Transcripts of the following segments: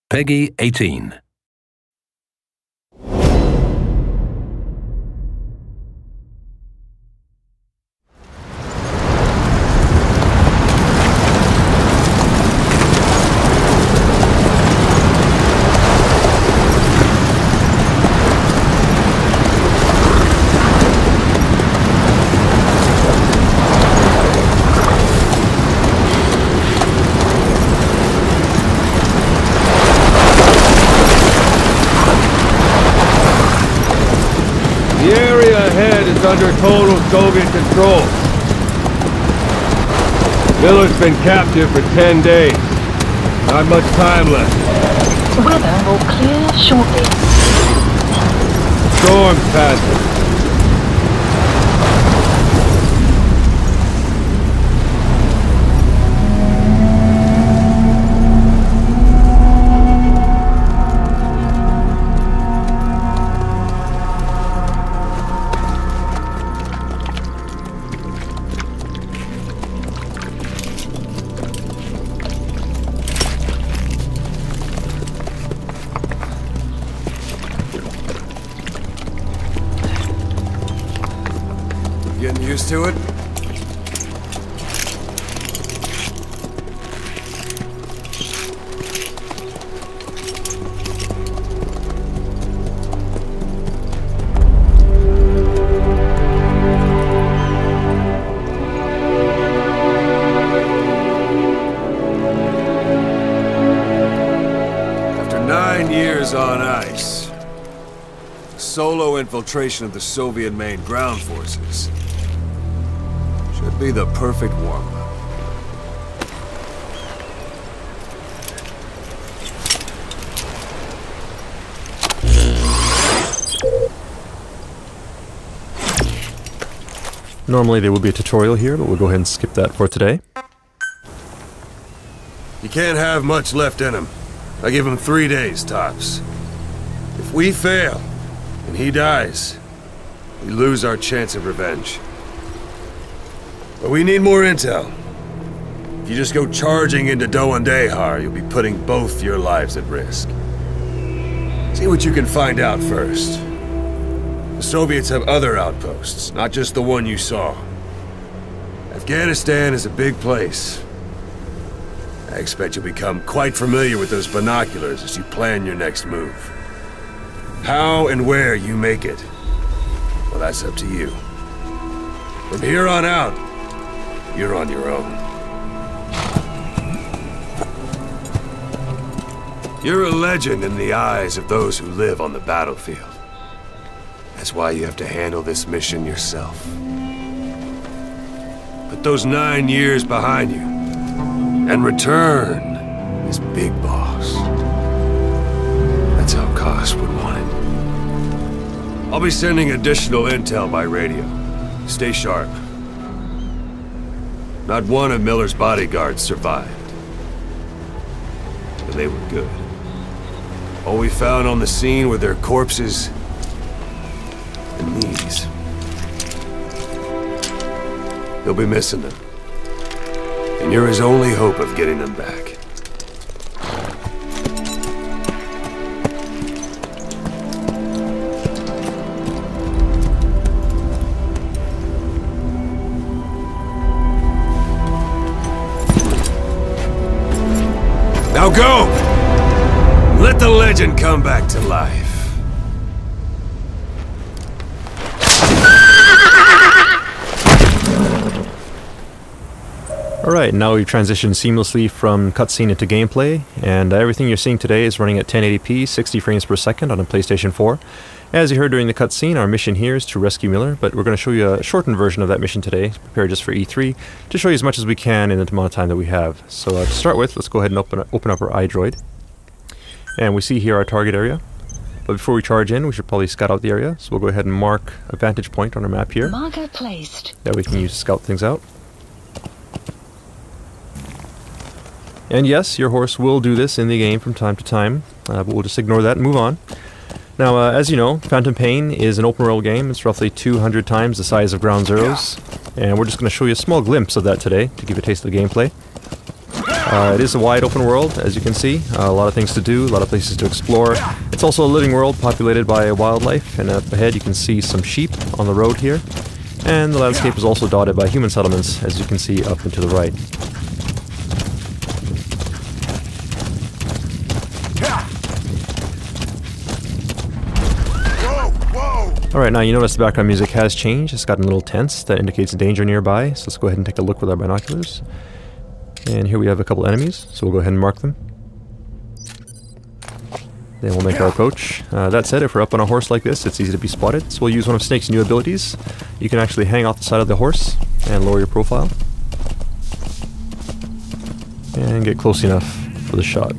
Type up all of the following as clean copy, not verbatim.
Peggy 18. The area ahead is under total Soviet control. Miller's been captive for 10 days. Not much time left. Weather will clear shortly. Storm's passing. Getting used to it? After 9 years on ice, solo infiltration of the Soviet main ground forces should be the perfect warm-up. Normally there would be a tutorial here, but we'll go ahead and skip that for today. You can't have much left in him. I give him 3 days, tops. If we fail, and he dies, we lose our chance of revenge. But we need more intel. If you just go charging into Dehar, you'll be putting both your lives at risk. See what you can find out first. The Soviets have other outposts, not just the one you saw. Afghanistan is a big place. I expect you'll become quite familiar with those binoculars as you plan your next move. How and where you make it, well, that's up to you. From here on out, you're on your own. You're a legend in the eyes of those who live on the battlefield. That's why you have to handle this mission yourself. Put those 9 years behind you, and return as Big Boss. That's how Koss would want it. I'll be sending additional intel by radio. Stay sharp. Not one of Miller's bodyguards survived. But they were good. All we found on the scene were their corpses and knees. You'll be missing them. And you're his only hope of getting them back. Now go! Let the legend come back to life. Alright, now we've transitioned seamlessly from cutscene into gameplay, and everything you're seeing today is running at 1080p, 60 frames per second on a PlayStation 4. As you heard during the cutscene, our mission here is to rescue Miller, but we're going to show you a shortened version of that mission today, prepared just for E3, to show you as much as we can in the amount of time that we have. So to start with, let's go ahead and open up our iDroid. And we see here our target area. But before we charge in, we should probably scout out the area, so we'll go ahead and mark a vantage point on our map here. Marker placed. That we can use to scout things out. And yes, your horse will do this in the game from time to time, but we'll just ignore that and move on. Now, as you know, Phantom Pain is an open world game. It's roughly 200 times the size of Ground Zeroes, and we're just going to show you a small glimpse of that today to give you a taste of the gameplay. It is a wide open world, as you can see. A lot of things to do, a lot of places to explore. It's also a living world populated by wildlife, and up ahead you can see some sheep on the road here. And the landscape is also dotted by human settlements, as you can see up and to the right. Alright, now you notice the background music has changed. It's gotten a little tense. That indicates danger nearby, so let's go ahead and take a look with our binoculars. And here we have a couple enemies, so we'll go ahead and mark them. Then we'll make our approach. That said, if we're up on a horse like this, it's easy to be spotted, so we'll use one of Snake's new abilities. You can actually hang off the side of the horse and lower your profile. And get close enough for the shot.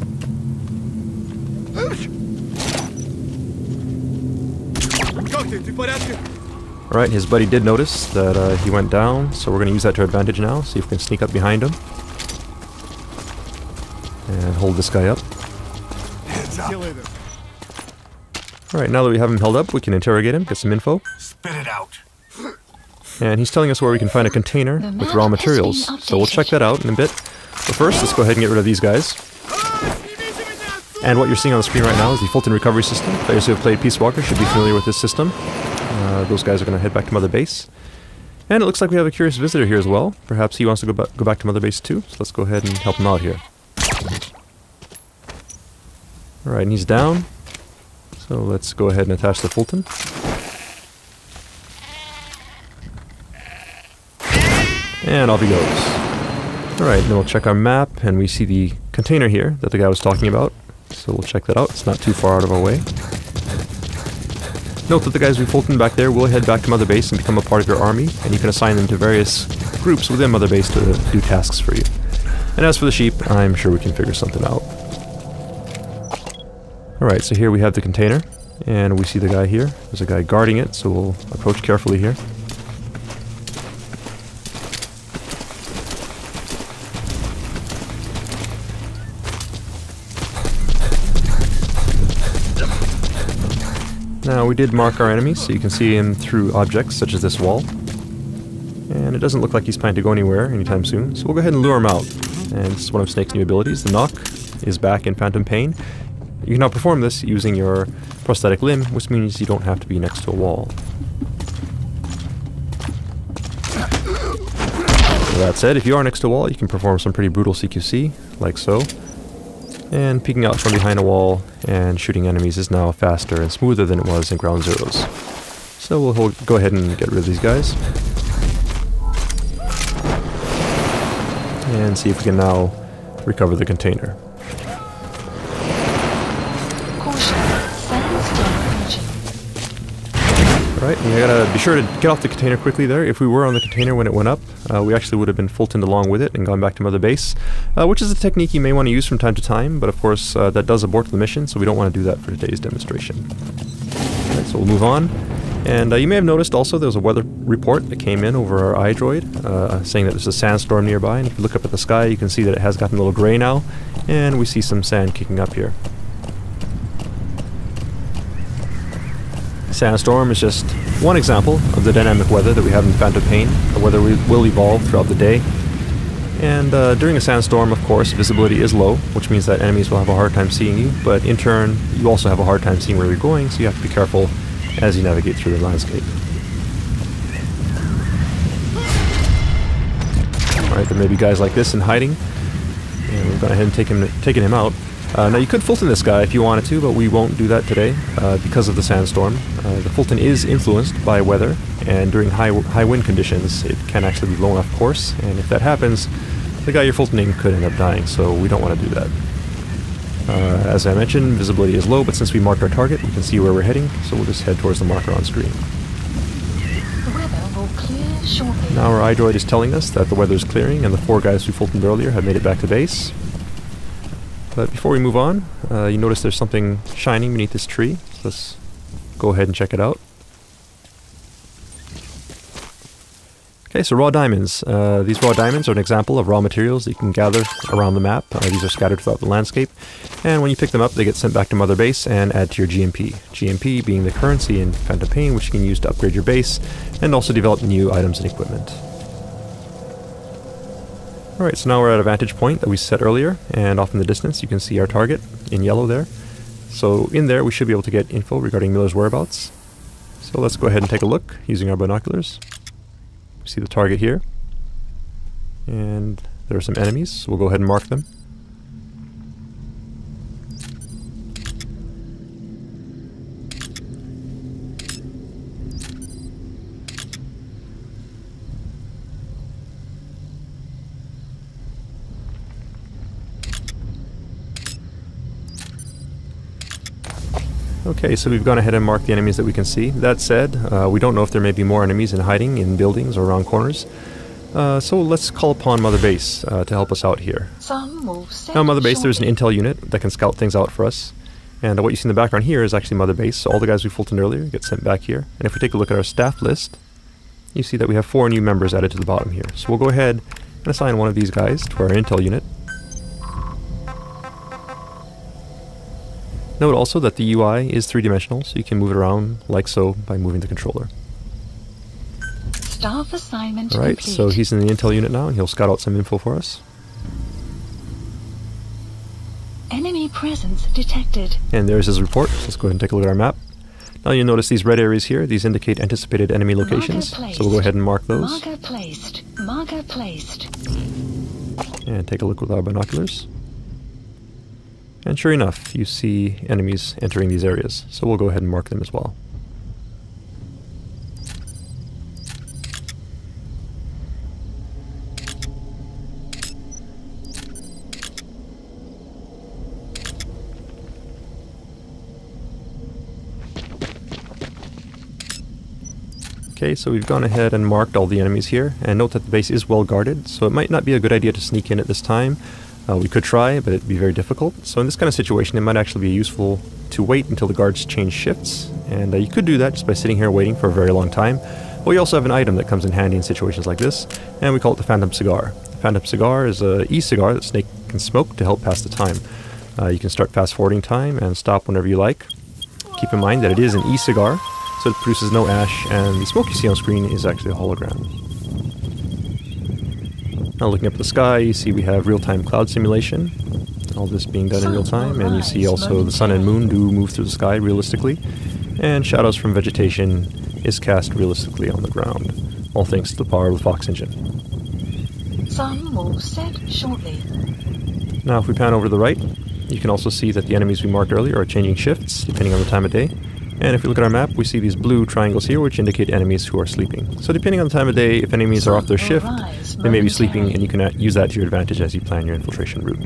Alright, his buddy did notice that he went down, so we're going to use that to our advantage now. See if we can sneak up behind him. And hold this guy up. Alright, now that we have him held up, we can interrogate him, get some info. Spit it out. And he's telling us where we can find a container with raw materials. So we'll check that out in a bit. But first, let's go ahead and get rid of these guys. And what you're seeing on the screen right now is the Fulton recovery system. Players who have played Peace Walker should be familiar with this system. Those guys are going to head back to Mother Base. And it looks like we have a curious visitor here as well. Perhaps he wants to go back to Mother Base too. So let's go ahead and help him out here. Alright, and he's down. So let's go ahead and attach the Fulton. And off he goes. Alright, then we'll check our map, and we see the container here that the guy was talking about. So we'll check that out. It's not too far out of our way. Note that the guys we Fulton back there will head back to Mother Base and become a part of your army, and you can assign them to various groups within Mother Base to do tasks for you. And as for the sheep, I'm sure we can figure something out. Alright, so here we have the container, and we see the guy here. There's a guy guarding it, so we'll approach carefully here. Now, we did mark our enemies, so you can see him through objects such as this wall. And it doesn't look like he's planning to go anywhere anytime soon, so we'll go ahead and lure him out. And this is one of Snake's new abilities. The knock is back in Phantom Pain. You can now perform this using your prosthetic limb, which means you don't have to be next to a wall. So that said, if you are next to a wall, you can perform some pretty brutal CQC, like so. And peeking out from behind a wall and shooting enemies is now faster and smoother than it was in Ground Zeroes. So we'll go ahead and get rid of these guys. And see if we can now recover the container. Alright, you gotta be sure to get off the container quickly there. If we were on the container when it went up, we actually would have been Fultoned along with it and gone back to Mother Base, which is a technique you may want to use from time to time, but of course that does abort the mission, so we don't want to do that for today's demonstration. Alright, so we'll move on. And you may have noticed also there was a weather report that came in over our iDroid, saying that there's a sandstorm nearby, and if you look up at the sky you can see that it has gotten a little gray now, and we see some sand kicking up here. Sandstorm is just one example of the dynamic weather that we have in Phantom Pain. The weather will evolve throughout the day. And during a sandstorm, of course, visibility is low, which means that enemies will have a hard time seeing you, but in turn, you also have a hard time seeing where you're going, so you have to be careful as you navigate through the landscape. Alright, there may be guys like this in hiding, and we've gone ahead and taken him out. Now you could Fulton this guy if you wanted to, but we won't do that today because of the sandstorm. The Fulton is influenced by weather, and during high wind conditions it can actually be blown off course, and if that happens, the guy you're Fultoning could end up dying, so we don't want to do that. As I mentioned, visibility is low, but since we marked our target, we can see where we're heading, so we'll just head towards the marker on screen. The weather will clear shortly. Now our iDroid is telling us that the weather is clearing, and the 4 guys we Fultoned earlier have made it back to base. But before we move on, you notice there's something shining beneath this tree. So let's go ahead and check it out. Okay, so raw diamonds. These raw diamonds are an example of raw materials that you can gather around the map. These are scattered throughout the landscape. And when you pick them up, they get sent back to Mother Base and add to your GMP. GMP being the currency in Phantom Pain, which you can use to upgrade your base and also develop new items and equipment. Alright, so now we're at a vantage point that we set earlier, and off in the distance you can see our target in yellow there. So in there we should be able to get info regarding Miller's whereabouts. So let's go ahead and take a look using our binoculars. We see the target here, and there are some enemies, so we'll go ahead and mark them. Okay, so we've gone ahead and marked the enemies that we can see. That said, we don't know if there may be more enemies in hiding in buildings or around corners. So let's call upon Mother Base to help us out here. Now Mother Base, there's an intel unit that can scout things out for us. And what you see in the background here is actually Mother Base, so all the guys we fultoned earlier get sent back here. And if we take a look at our staff list, you see that we have 4 new members added to the bottom here. So we'll go ahead and assign one of these guys to our intel unit. Note also that the UI is 3-dimensional, so you can move it around like so by moving the controller. Staff assignment Alright, complete. so he's in the intel unit now, and he'll scout out some info for us. Enemy presence detected. And there's his report, so let's go ahead and take a look at our map. Now you'll notice these red areas here, these indicate anticipated enemy locations, so we'll go ahead and mark those. Marker placed. Marker placed. And take a look with our binoculars. And sure enough, you see enemies entering these areas, so we'll go ahead and mark them as well. Okay, so we've gone ahead and marked all the enemies here, and note that the base is well guarded, so it might not be a good idea to sneak in at this time. We could try, but it'd be very difficult. So in this kind of situation, it might actually be useful to wait until the guards change shifts. And you could do that just by sitting here waiting for a very long time. But we also have an item that comes in handy in situations like this, and we call it the Phantom Cigar. The Phantom Cigar is an e-cigar that Snake can smoke to help pass the time. You can start fast-forwarding time and stop whenever you like. Keep in mind that it is an e-cigar, so it produces no ash, and the smoke you see on screen is actually a hologram. Now looking up at the sky, you see we have real-time cloud simulation. All this being done in real time, and you see also the sun and moon do move through the sky realistically. And shadows from vegetation is cast realistically on the ground, all thanks to the power of the Fox engine. Sun will set shortly. Now if we pan over to the right, you can also see that the enemies we marked earlier are changing shifts depending on the time of day. And if we look at our map, we see these blue triangles here which indicate enemies who are sleeping. So depending on the time of day, if enemies are off their shift, they may be sleeping, and you can use that to your advantage as you plan your infiltration route.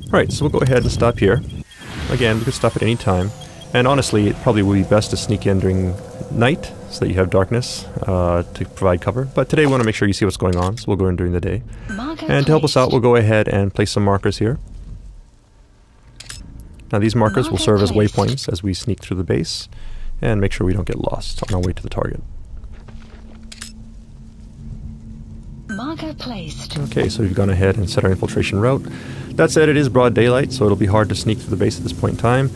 Alright, so we'll go ahead and stop here. Again, we could stop at any time. And honestly, it probably would be best to sneak in during night so that you have darkness to provide cover. But today we want to make sure you see what's going on, so we'll go in during the day. And to help us out, we'll go ahead and place some markers here. Now these markers will serve as waypoints as we sneak through the base and make sure we don't get lost on our way to the target. Marker placed. Okay, so we've gone ahead and set our infiltration route. That said, it is broad daylight, so it'll be hard to sneak through the base at this point in time.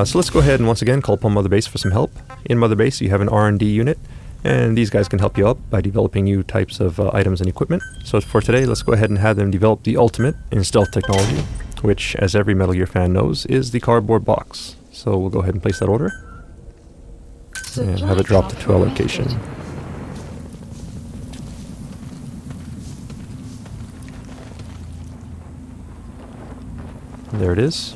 So let's go ahead and once again call upon Mother Base for some help. In Mother Base you have an R&D unit, and these guys can help you out by developing new types of items and equipment. So for today, let's go ahead and have them develop the ultimate in stealth technology, which, as every Metal Gear fan knows, is the cardboard box. So we'll go ahead and place that order and have it dropped to our location. There it is.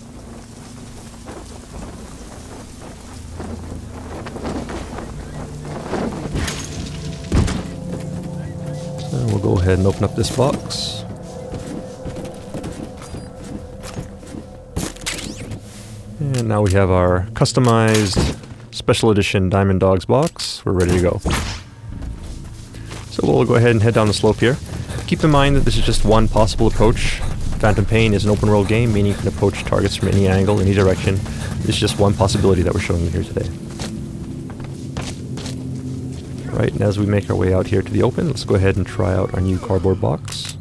So we'll go ahead and open up this box. And now we have our customized special edition Diamond Dogs box. We're ready to go. So we'll go ahead and head down the slope here. Keep in mind that this is just one possible approach. Phantom Pain is an open world game, meaning you can approach targets from any angle, any direction. This is just one possibility that we're showing you here today. Right, and as we make our way out here to the open, let's go ahead and try out our new cardboard box.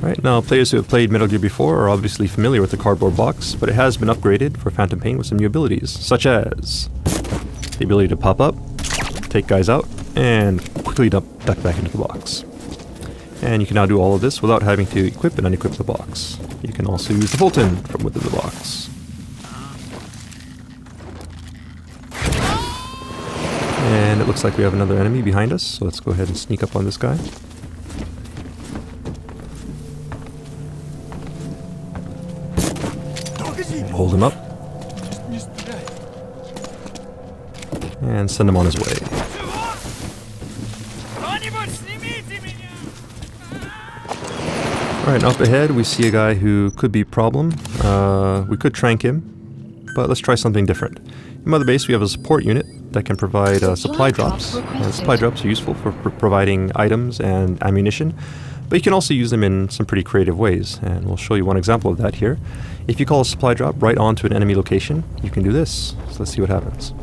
Right, now players who have played Metal Gear before are obviously familiar with the cardboard box, but it has been upgraded for Phantom Pain with some new abilities, such as the ability to pop up, take guys out, and quickly duck back into the box. And you can now do all of this without having to equip and unequip the box. You can also use the Fulton from within the box. And it looks like we have another enemy behind us, so let's go ahead and sneak up on this guy. Hold him up. And send him on his way. Alright, up ahead we see a guy who could be a problem. We could trank him, but let's try something different. In Mother Base we have a support unit that can provide supply drops. Supply drops are useful for providing items and ammunition, but you can also use them in some pretty creative ways, and we'll show you one example of that here. If you call a supply drop right onto an enemy location, you can do this. So let's see what happens.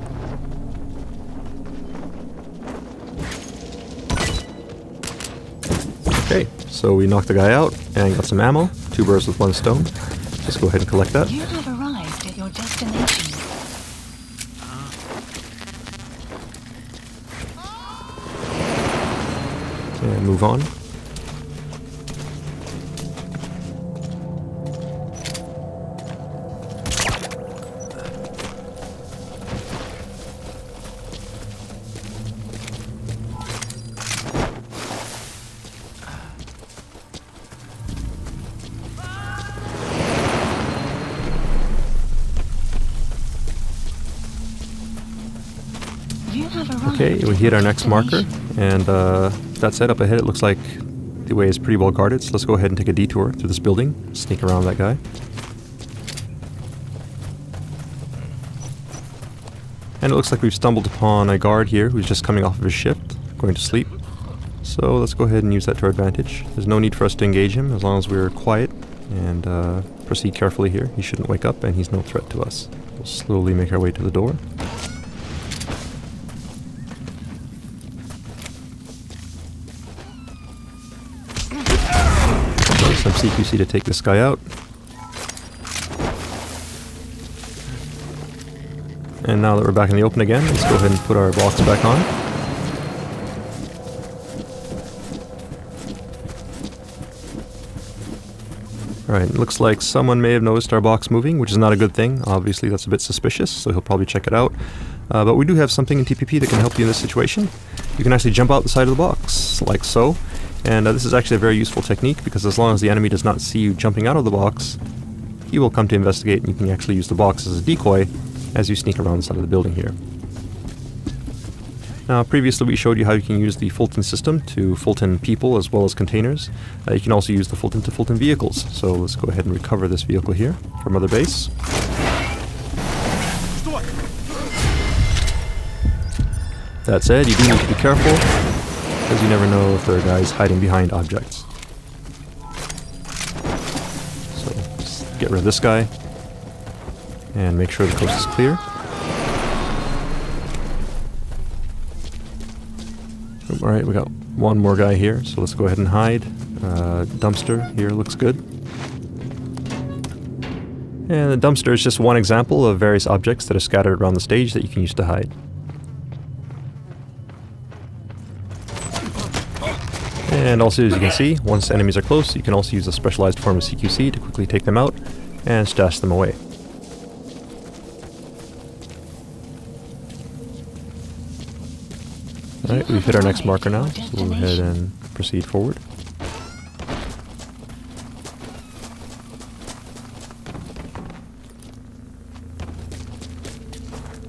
Okay, so we knocked the guy out and got some ammo. 2 birds with 1 stone. Just go ahead and collect that. You have arrived at your destination. And move on. Okay, we hit our next marker, and that said, up ahead it looks like the way is pretty well guarded, so let's go ahead and take a detour through this building, sneak around that guy. And it looks like we've stumbled upon a guard here who's just coming off of his shift, going to sleep. So let's go ahead and use that to our advantage. There's no need for us to engage him as long as we're quiet and proceed carefully here. He shouldn't wake up and he's no threat to us. We'll slowly make our way to the door. Some CQC to take this guy out. And now that we're back in the open again, let's go ahead and put our box back on. Alright, looks like someone may have noticed our box moving, which is not a good thing. Obviously that's a bit suspicious, so he'll probably check it out. But we do have something in TPP that can help you in this situation. You can actually jump out the side of the box, like so. And this is actually a very useful technique, because as long as the enemy does not see you jumping out of the box, he will come to investigate, and you can actually use the box as a decoy as you sneak around the side of the building here. Now, previously we showed you how you can use the Fulton system to Fulton people as well as containers. You can also use the Fulton to Fulton vehicles. So let's go ahead and recover this vehicle here from Mother Base. That said, you do need to be careful, because you never know if there are guys hiding behind objects. So, just get rid of this guy, and make sure the coast is clear. Alright, we got one more guy here, so let's go ahead and hide. Dumpster here looks good. And the dumpster is just one example of various objects that are scattered around the stage that you can use to hide. And also, as you can see, once enemies are close, you can also use a specialized form of CQC to quickly take them out and stash them away. Alright, we've hit our next marker now, so we'll go ahead and proceed forward.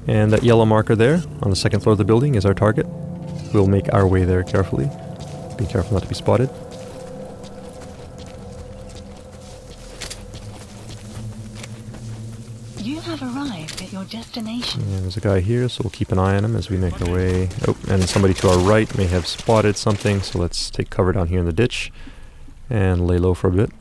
And that yellow marker there, on the second floor of the building, is our target. We'll make our way there carefully. Be careful not to be spotted. You have arrived at your destination. And there's a guy here, so we'll keep an eye on him as we make our way. Oh, and somebody to our right may have spotted something, so let's take cover down here in the ditch and lay low for a bit.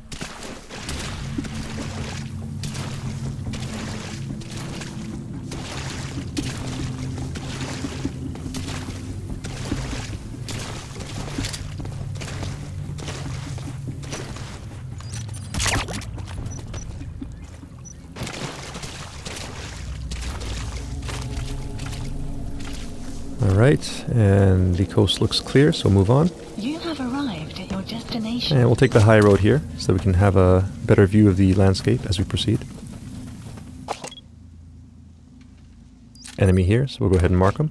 Alright, and the coast looks clear, so move on. You have arrived at your destination. And we'll take the high road here so we can have a better view of the landscape as we proceed. Enemy here, so we'll go ahead and mark them.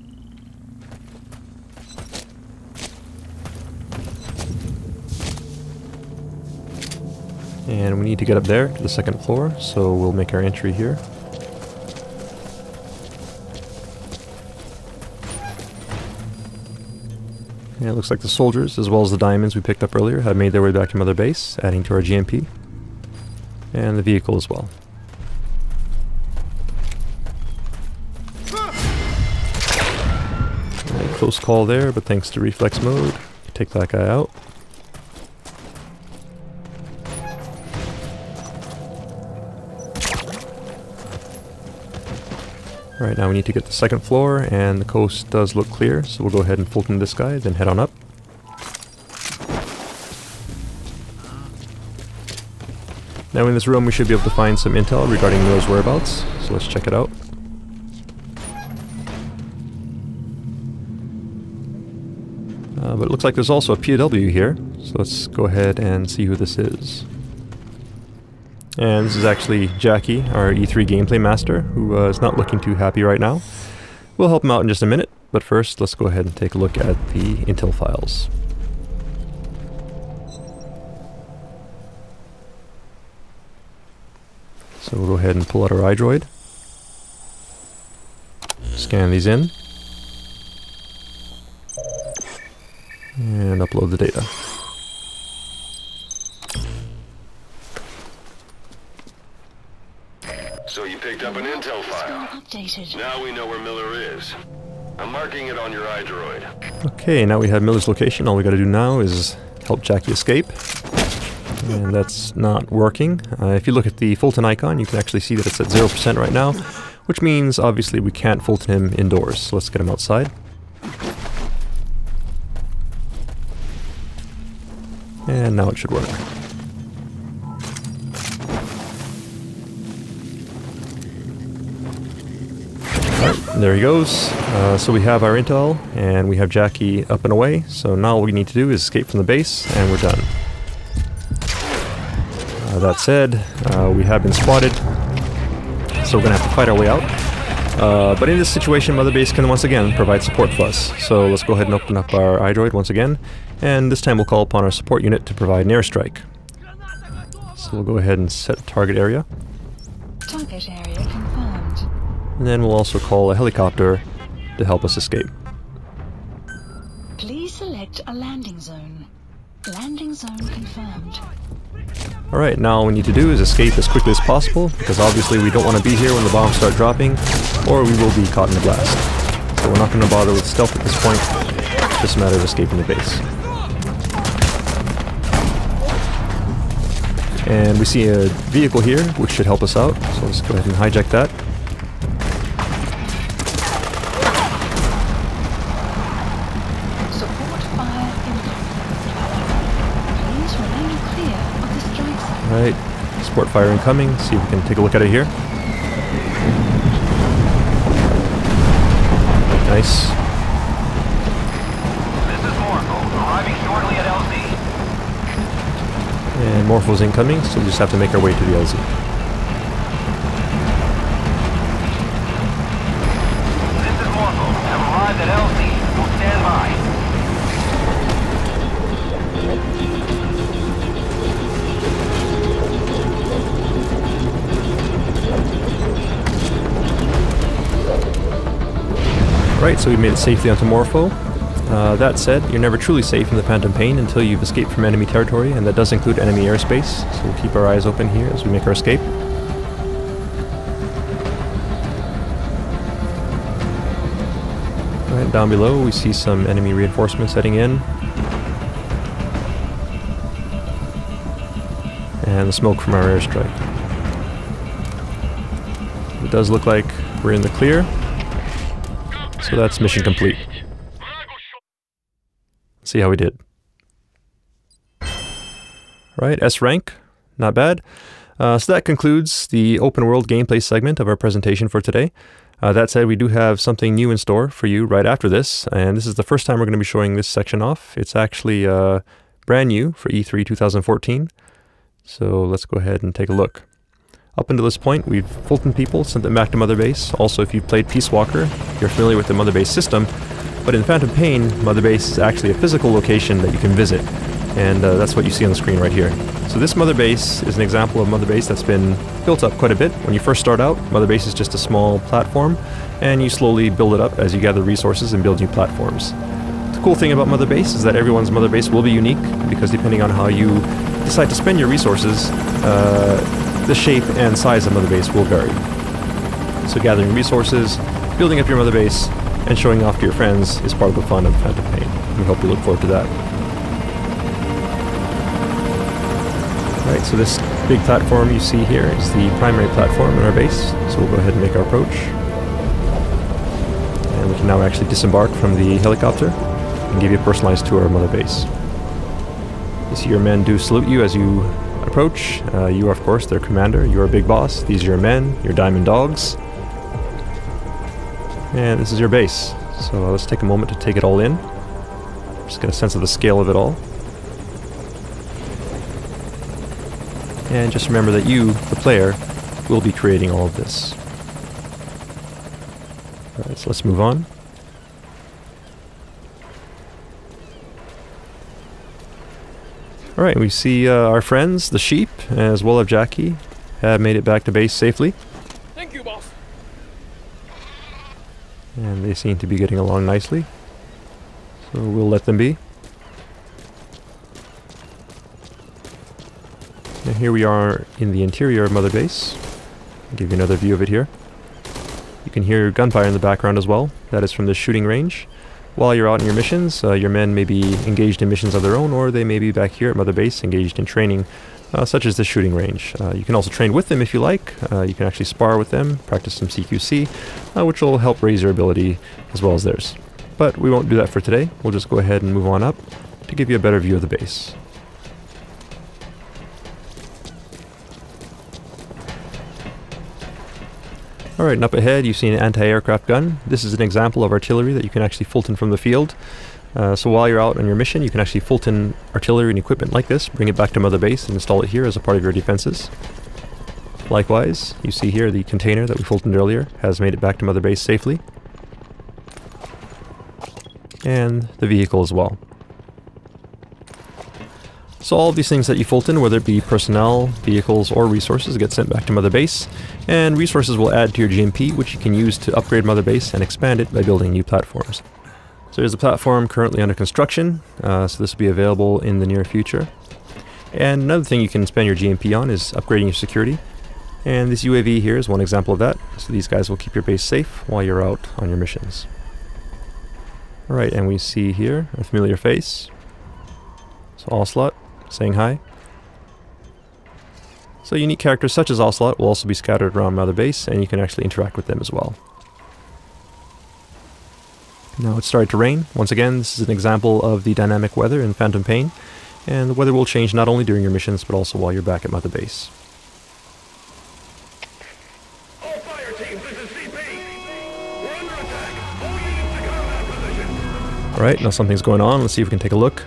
And we need to get up there to the second floor, so we'll make our entry here. And it looks like the soldiers, as well as the diamonds we picked up earlier, have made their way back to Mother Base, adding to our GMP. And the vehicle as well. Right, close call there, but thanks to reflex mode, take that guy out. Alright, now we need to get the second floor, and the coast does look clear, so we'll go ahead and Fulton this guy, then head on up. Now in this room we should be able to find some intel regarding Miller's whereabouts, so let's check it out. But it looks like there's also a POW here, so let's go ahead and see who this is. And this is actually Jackie, our E3 gameplay master, who is not looking too happy right now. We'll help him out in just a minute, but first let's go ahead and take a look at the intel files. So we'll go ahead and pull out our iDroid, scan these in, and upload the data. So you picked up an intel file. Updated. Now we know where Miller is. I'm marking it on your iDroid. Okay, now we have Miller's location. All we gotta do now is help Jackie escape. And that's not working. If you look at the Fulton icon, you can actually see that it's at 0% right now, which means obviously we can't Fulton him indoors. So let's get him outside. And now it should work. Alright, there he goes. So we have our intel, and we have Jackie up and away. So now all we need to do is escape from the base, and we're done. That said, we have been spotted, so we're going to have to fight our way out. But in this situation, Mother Base can once again provide support for us. So let's go ahead and open up our iDroid once again, and this time we'll call upon our support unit to provide an airstrike. So we'll go ahead and set target area. Target area confirmed. And then we'll also call a helicopter to help us escape. Please select a landing zone. Landing zone confirmed. Alright, now all we need to do is escape as quickly as possible, because obviously we don't want to be here when the bombs start dropping, or we will be caught in a blast. So we're not going to bother with stealth at this point, it's just a matter of escaping the base. And we see a vehicle here, which should help us out, so let's go ahead and hijack that. Support fire incoming. Please remain clear of the strike zone. Alright, support fire incoming, see if we can take a look at it here. Nice. This is Morpho, arriving shortly at LZ. And Morpho's incoming, so we just have to make our way to the LZ. This is Morpho, have arrived at LZ. We'll stand by. Right, so we made it safely onto Morpho. That said, you're never truly safe in the Phantom Pain until you've escaped from enemy territory, and that does include enemy airspace, so we'll keep our eyes open here as we make our escape. Right, down below we see some enemy reinforcements heading in. And the smoke from our airstrike. It does look like we're in the clear, so that's mission complete. See how we did. Right, S rank, not bad. So that concludes the open world gameplay segment of our presentation for today. That said, we do have something new in store for you right after this, and this is the first time we're going to be showing this section off. It's actually brand new for E3 2014. So let's go ahead and take a look. Up until this point, we've Fulton people, sent them back to Mother Base. Also, if you've played Peace Walker, you're familiar with the Mother Base system. But in Phantom Pain, Mother Base is actually a physical location that you can visit. And that's what you see on the screen right here. So this Mother Base is an example of Mother Base that's been built up quite a bit. When you first start out, Mother Base is just a small platform, and you slowly build it up as you gather resources and build new platforms. The cool thing about Mother Base is that everyone's Mother Base will be unique, because depending on how you decide to spend your resources, the shape and size of Mother Base will vary. So gathering resources, building up your Mother Base, and showing off to your friends is part of the fun of Phantom Pain. We hope you look forward to that. Right, so this big platform you see here is the primary platform in our base, so we'll go ahead and make our approach. And we can now actually disembark from the helicopter and give you a personalized tour of Mother Base. You see your men do salute you as you approach. You are, of course, their commander. You are Big Boss. These are your men, your diamond dogs. And this is your base. So let's take a moment to take it all in. Just get a sense of the scale of it all. And just remember that you, the player, will be creating all of this. Alright, so let's move on. Alright, we see our friends, the sheep, as well as Jackie, have made it back to base safely. Thank you, boss. And they seem to be getting along nicely. So we'll let them be. Now here we are in the interior of Mother Base. I'll give you another view of it here. You can hear gunfire in the background as well. That is from the shooting range. While you're out on your missions, your men may be engaged in missions of their own, or they may be back here at Mother Base engaged in training, such as the shooting range. You can also train with them if you like. You can actually spar with them, practice some CQC, which will help raise your ability as well as theirs. But we won't do that for today. We'll just go ahead and move on up to give you a better view of the base. Alright, and up ahead you see an anti-aircraft gun. This is an example of artillery that you can actually Fulton from the field. So while you're out on your mission, you can actually Fulton artillery and equipment like this, bring it back to Mother Base and install it here as a part of your defenses. Likewise, you see here the container that we Fultoned earlier has made it back to Mother Base safely. And the vehicle as well. So all of these things that you Fulton, whether it be personnel, vehicles, or resources, get sent back to Mother Base, and resources will add to your GMP, which you can use to upgrade Mother Base and expand it by building new platforms. So there's a platform currently under construction, so this will be available in the near future. And another thing you can spend your GMP on is upgrading your security. And this UAV here is one example of that, so these guys will keep your base safe while you're out on your missions. Alright, and we see here a familiar face. So Ocelot, saying hi. So unique characters such as Ocelot will also be scattered around Mother Base, and you can actually interact with them as well. Now it's started to rain. Once again, this is an example of the dynamic weather in Phantom Pain, and the weather will change not only during your missions, but also while you're back at Mother Base. All fire teams, this is CP. We're under attack. All units to combat position. Alright, now something's going on. Let's see if we can take a look.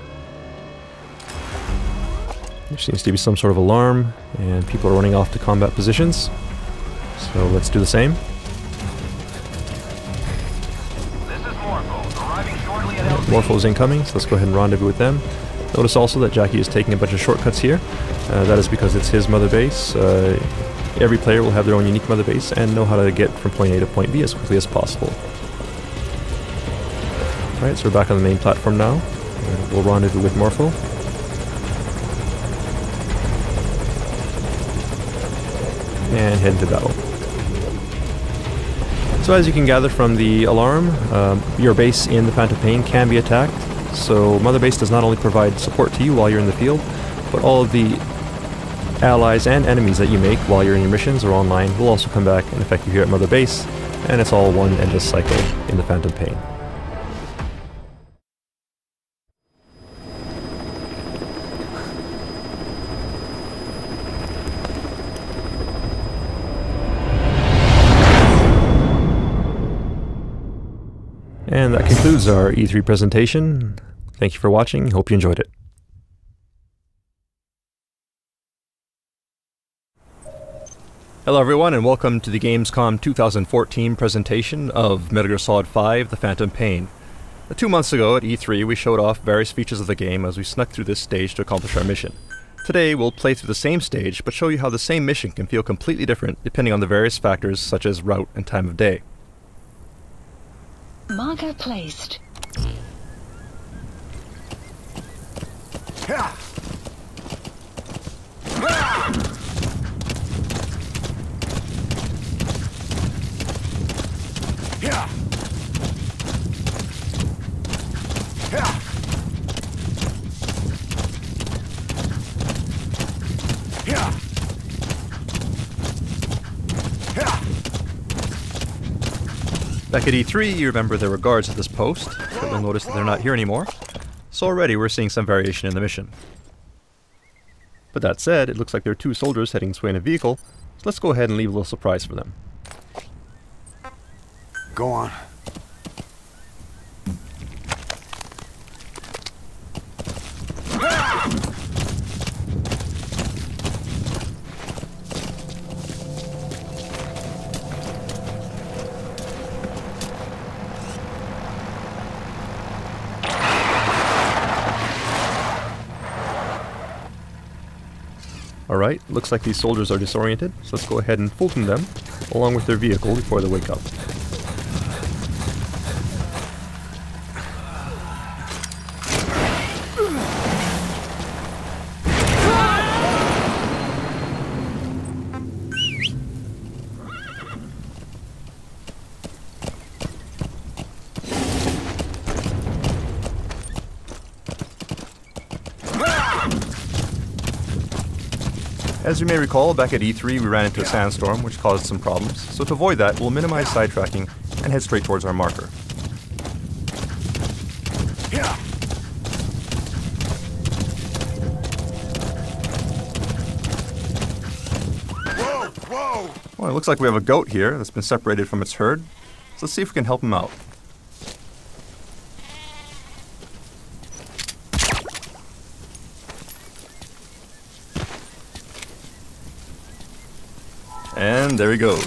There seems to be some sort of alarm, and people are running off to combat positions. So let's do the same. This is Morpho, arriving shortly at LZ. Morpho's incoming, so let's go ahead and rendezvous with them. Notice also that Jackie is taking a bunch of shortcuts here. That is because it's his Mother Base. Every player will have their own unique Mother Base and know how to get from point A to point B as quickly as possible. Alright, so we're back on the main platform now. We'll rendezvous with Morpho. And head into battle. So as you can gather from the alarm, your base in the Phantom Pain can be attacked. So Mother Base does not only provide support to you while you're in the field, but all of the allies and enemies that you make while you're in your missions or online will also come back and affect you here at Mother Base, and it's all one endless cycle in the Phantom Pain. And that concludes our E3 presentation. Thank you for watching. Hope you enjoyed it. Hello everyone and welcome to the Gamescom 2014 presentation of Metal Gear Solid 5 The Phantom Pain. 2 months ago at E3 we showed off various features of the game as we snuck through this stage to accomplish our mission. Today we'll play through the same stage but show you how the same mission can feel completely different depending on the various factors such as route and time of day. Marker placed. Yeah. Yeah. Yeah. Yeah. Yeah. Back at E3 you remember there were guards at this post, but you'll notice that they're not here anymore. So already we're seeing some variation in the mission. But that said, it looks like there are 2 soldiers heading this way in a vehicle, so let's go ahead and leave a little surprise for them. Go on. Alright, looks like these soldiers are disoriented, so let's go ahead and fulton them, along with their vehicle before they wake up. As you may recall, back at E3 we ran into a sandstorm which caused some problems, so to avoid that we'll minimize sidetracking and head straight towards our marker. Yeah. Whoa, whoa. Well, it looks like we have a goat here that's been separated from its herd, so let's see if we can help him out. And there he goes.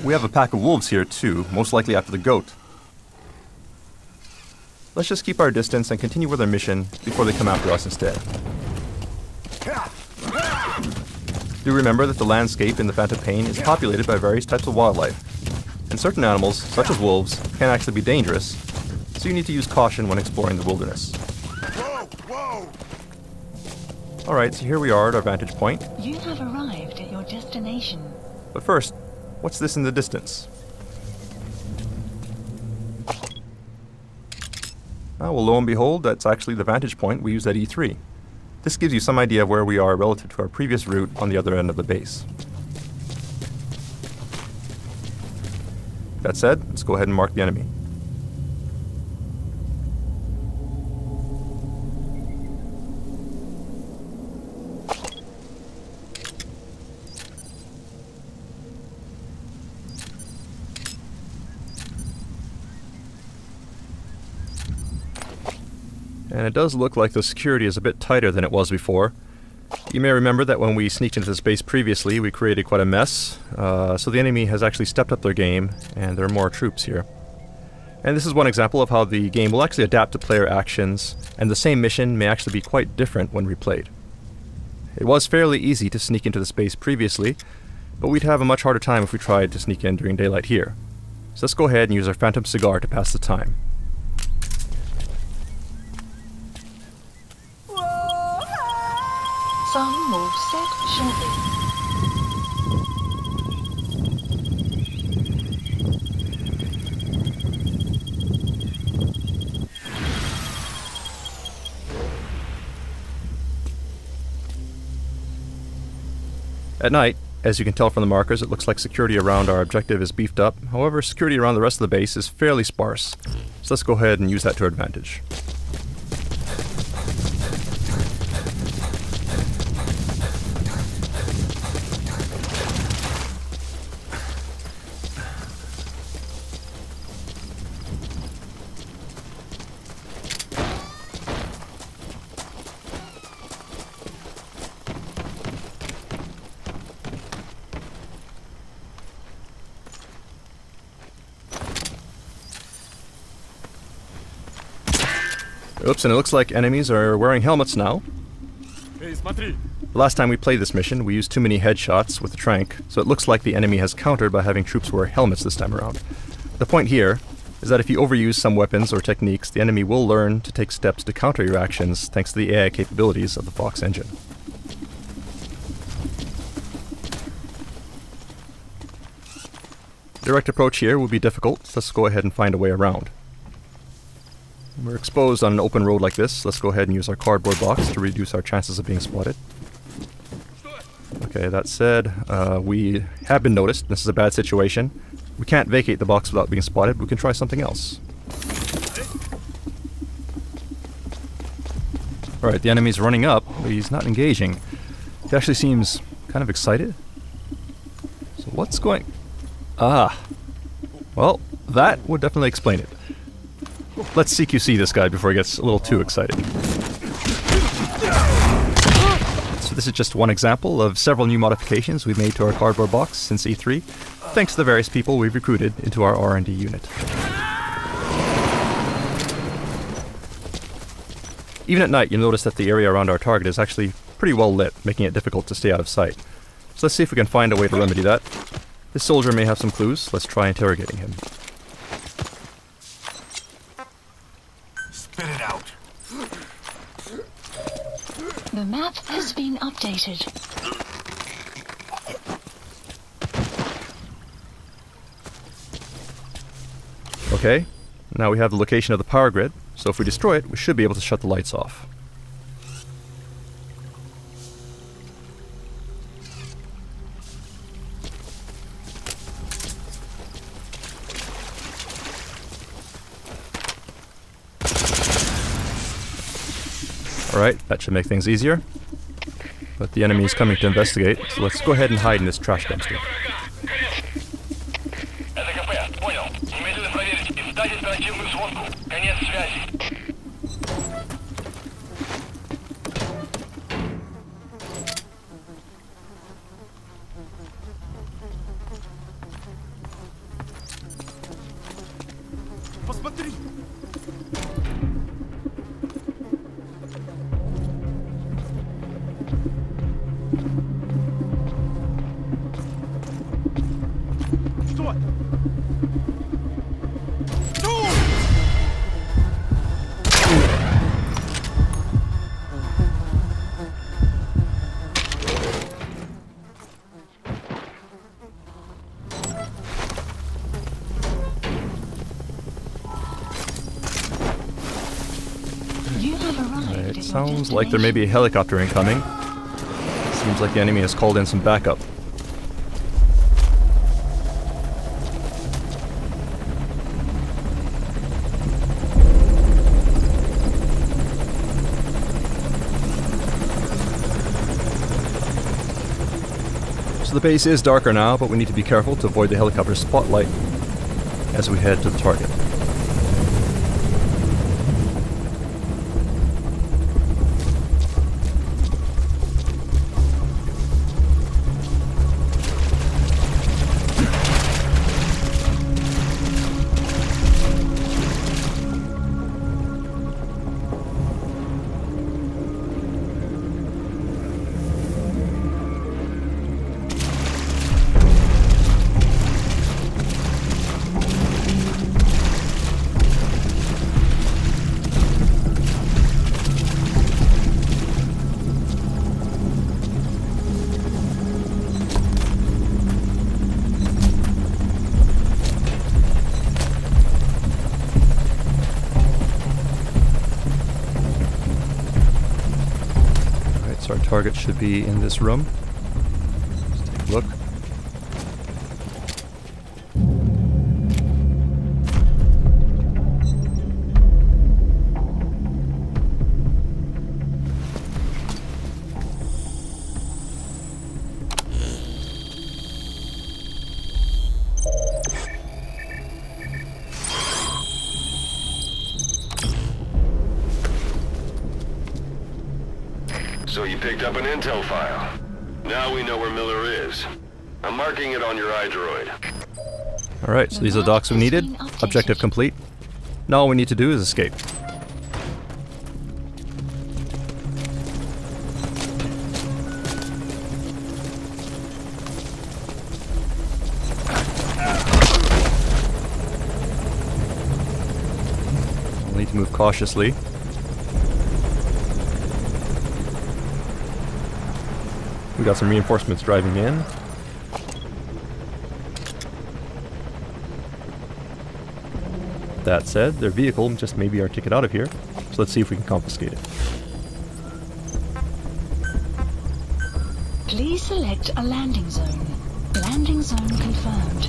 We have a pack of wolves here too, most likely after the goat. Let's just keep our distance and continue with our mission before they come after us instead. Do remember that the landscape in the Phantom Pain is populated by various types of wildlife. And certain animals, such as wolves, can actually be dangerous, so you need to use caution when exploring the wilderness. Whoa, whoa. Alright, so here we are at our vantage point. You have arrived at your destination. But first, what's this in the distance? Well, lo and behold, that's actually the vantage point we used at E3. This gives you some idea of where we are relative to our previous route on the other end of the base. That said, let's go ahead and mark the enemy. And it does look like the security is a bit tighter than it was before. You may remember that when we sneaked into this base previously, we created quite a mess, so the enemy has actually stepped up their game, and there are more troops here. And this is one example of how the game will actually adapt to player actions, and the same mission may actually be quite different when replayed. It was fairly easy to sneak into the space previously, but we'd have a much harder time if we tried to sneak in during daylight here. So let's go ahead and use our Phantom Cigar to pass the time. Some will set shortly. At night, as you can tell from the markers, it looks like security around our objective is beefed up. However, security around the rest of the base is fairly sparse. So let's go ahead and use that to our advantage. Oops, and it looks like enemies are wearing helmets now. The last time we played this mission, we used too many headshots with the trank, so it looks like the enemy has countered by having troops wear helmets this time around. The point here is that if you overuse some weapons or techniques, the enemy will learn to take steps to counter your actions thanks to the AI capabilities of the Fox engine. Direct approach here will be difficult, so let's go ahead and find a way around. We're exposed on an open road like this, let's go ahead and use our cardboard box to reduce our chances of being spotted. Okay, that said, we have been noticed. This is a bad situation. We can't vacate the box without being spotted. We can try something else. Alright, the enemy's running up, but he's not engaging. He actually seems kind of excited. So what's going... Ah. Well, that would definitely explain it. Let's CQC this guy before he gets a little too excited. So this is just one example of several new modifications we've made to our cardboard box since E3, thanks to the various people we've recruited into our R&D unit. Even at night, you'll notice that the area around our target is actually pretty well lit, making it difficult to stay out of sight. So let's see if we can find a way to remedy that. This soldier may have some clues. Let's try interrogating him. Spit it out. The map has been updated. Okay, now we have the location of the power grid, so if we destroy it, we should be able to shut the lights off. Alright, that should make things easier. But the enemy is coming to investigate, so let's go ahead and hide in this trash dumpster. It sounds like there may be a helicopter incoming. Seems like the enemy has called in some backup. So the base is darker now, but we need to be careful to avoid the helicopter's spotlight as we head to the target. So our target should be in this room. Let's take a look. So you picked up an intel file. Now we know where Miller is. I'm marking it on your iDroid. Alright, so these are the docs we needed. Objective complete. Now all we need to do is escape. We'll need to move cautiously. We got some reinforcements driving in. That said, their vehicle just may be our ticket out of here, so let's see if we can confiscate it. Please select a landing zone. Landing zone confirmed.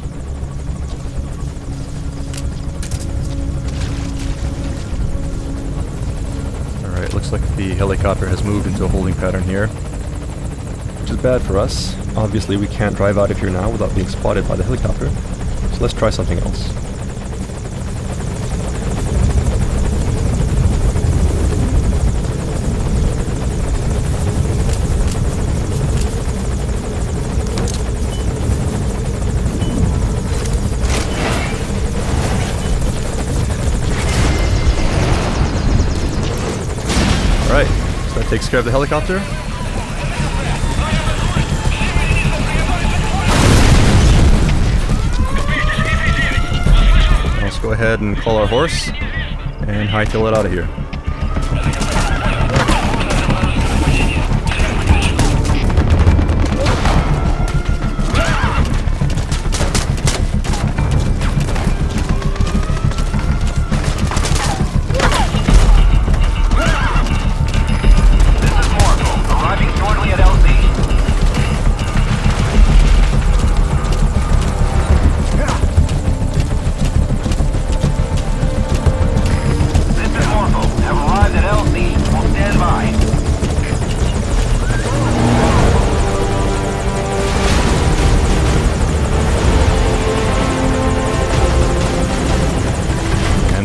Alright, looks like the helicopter has moved into a holding pattern here, which is bad for us. Obviously we can't drive out of here now without being spotted by the helicopter, so let's try something else. Alright, so that takes care of the helicopter. Let's go ahead and call our horse and hightail it out of here.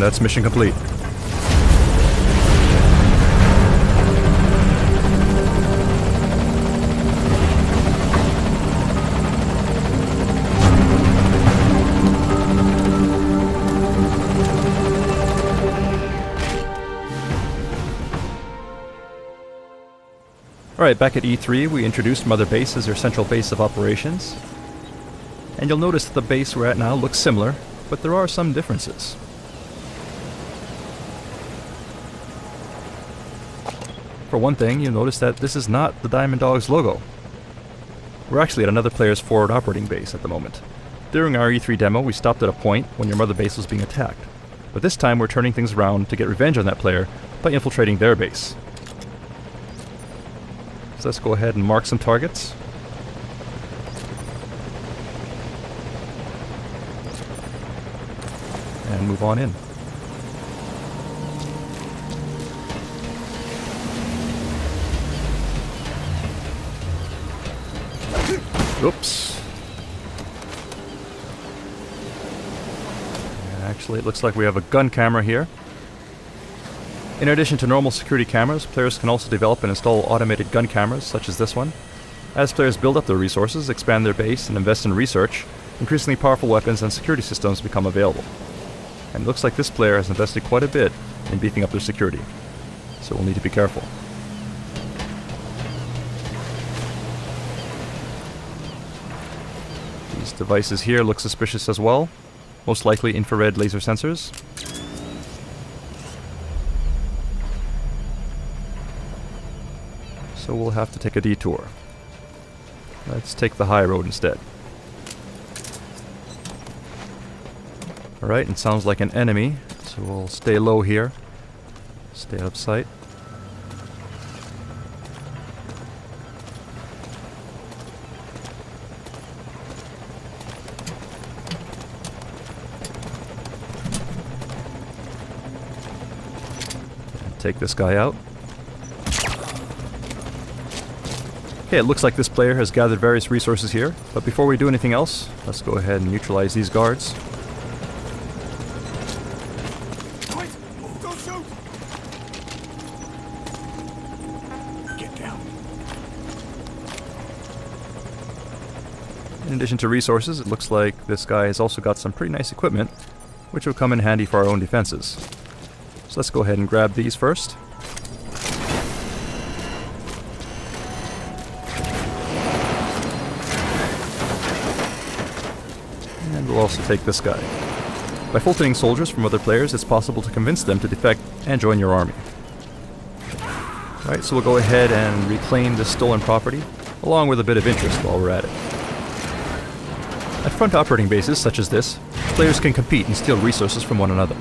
That's mission complete. Alright, back at E3 we introduced Mother Base as our central base of operations. And you'll notice that the base we're at now looks similar, but there are some differences. For one thing, you'll notice that this is not the Diamond Dogs logo. We're actually at another player's forward operating base at the moment. During our E3 demo, we stopped at a point when your Mother Base was being attacked. But this time we're turning things around to get revenge on that player by infiltrating their base. So let's go ahead and mark some targets. And move on in. Oops. Actually, it looks like we have a gun camera here. In addition to normal security cameras, players can also develop and install automated gun cameras, such as this one. As players build up their resources, expand their base, and invest in research, increasingly powerful weapons and security systems become available. And it looks like this player has invested quite a bit in beefing up their security, so we'll need to be careful. These devices here look suspicious as well, most likely infrared laser sensors. So we'll have to take a detour. Let's take the high road instead. Alright, it sounds like an enemy, so we'll stay low here. Stay out of sight. Take this guy out. Okay, it looks like this player has gathered various resources here, but before we do anything else, let's go ahead and neutralize these guards. Wait! Don't shoot! Get down. In addition to resources, it looks like this guy has also got some pretty nice equipment, which will come in handy for our own defenses. So let's go ahead and grab these first. And we'll also take this guy. By filtering soldiers from other players, it's possible to convince them to defect and join your army. Alright, so we'll go ahead and reclaim this stolen property, along with a bit of interest while we're at it. At front operating bases such as this, players can compete and steal resources from one another.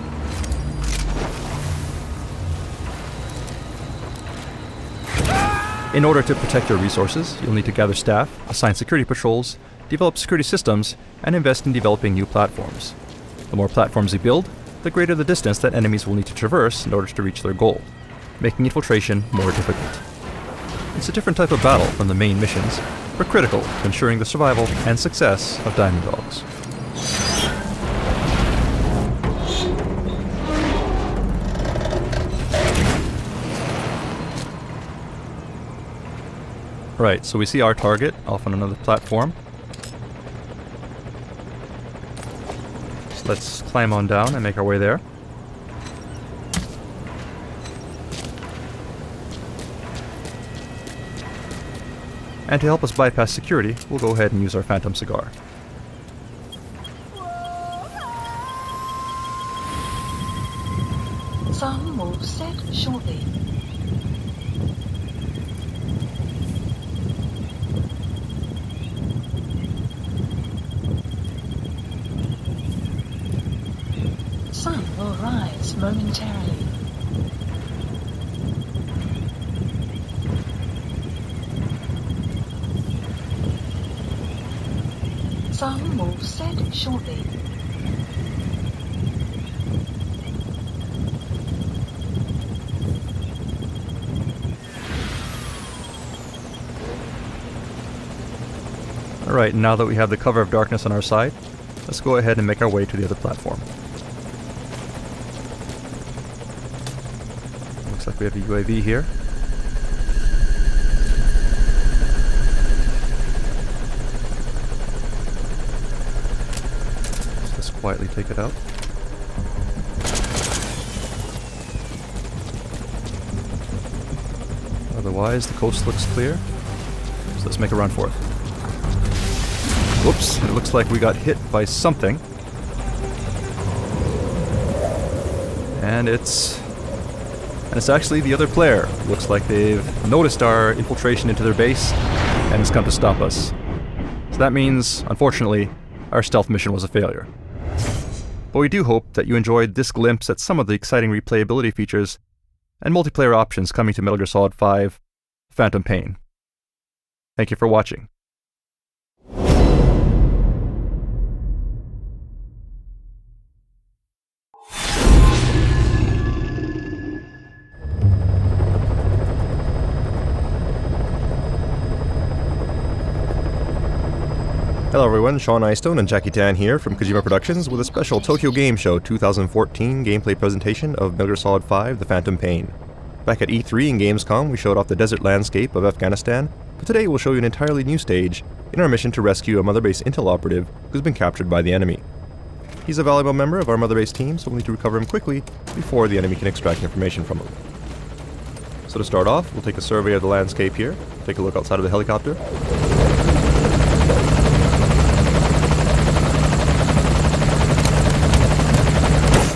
In order to protect your resources, you'll need to gather staff, assign security patrols, develop security systems, and invest in developing new platforms. The more platforms you build, the greater the distance that enemies will need to traverse in order to reach their goal, making infiltration more difficult. It's a different type of battle from the main missions, but critical to ensuring the survival and success of Diamond Dogs. Right, so we see our target off on another platform. So let's climb on down and make our way there. And to help us bypass security, we'll go ahead and use our Phantom Cigar. Some will set shortly. Sun will rise momentarily. Sun will set shortly. Alright, now that we have the cover of darkness on our side, let's go ahead and make our way to the other platform. Looks like we have a UAV here. So let's quietly take it out. Otherwise, the coast looks clear. So let's make a run for it. Whoops, it looks like we got hit by something. And it's actually the other player. Looks like they've noticed our infiltration into their base and has come to stop us. So that means, unfortunately, our stealth mission was a failure. But we do hope that you enjoyed this glimpse at some of the exciting replayability features and multiplayer options coming to Metal Gear Solid 5: Phantom Pain. Thank you for watching. Hello everyone, Sean Eystone and Jackie Tan here from Kojima Productions with a special Tokyo Game Show 2014 gameplay presentation of Metal Gear Solid 5: The Phantom Pain. Back at E3 and Gamescom, we showed off the desert landscape of Afghanistan, but today we'll show you an entirely new stage in our mission to rescue a Mother Base Intel operative who's been captured by the enemy. He's a valuable member of our Mother Base team, so we'll need to recover him quickly before the enemy can extract information from him. So to start off, we'll take a survey of the landscape here, take a look outside of the helicopter.